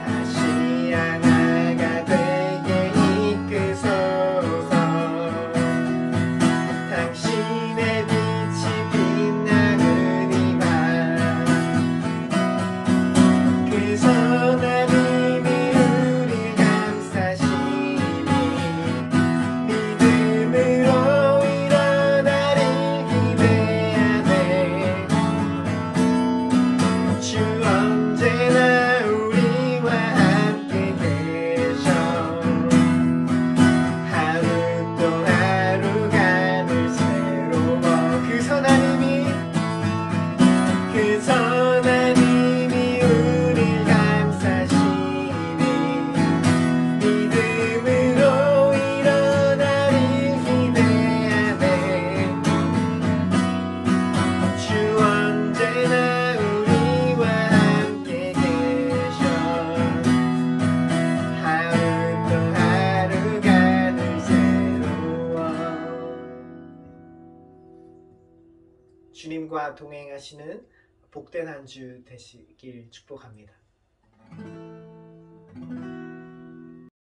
다시 하나가 되게 이끄소서 당신의 빛이 빛나는 이밤 그 선하님이 우릴 감싸시니 믿음으로 일어나리 기대하네 주 언제나 우리와 함께 계셔 하루 또 하루가 늘 새로워 그 선하님이 우릴 감싸시니 믿음으로 일어나리 기대하네 주 언제나 우리와 함께 계셔 하루 또 하루가 늘 새로워 주님과 동행하시는 복된 한 주 되시길 축복합니다.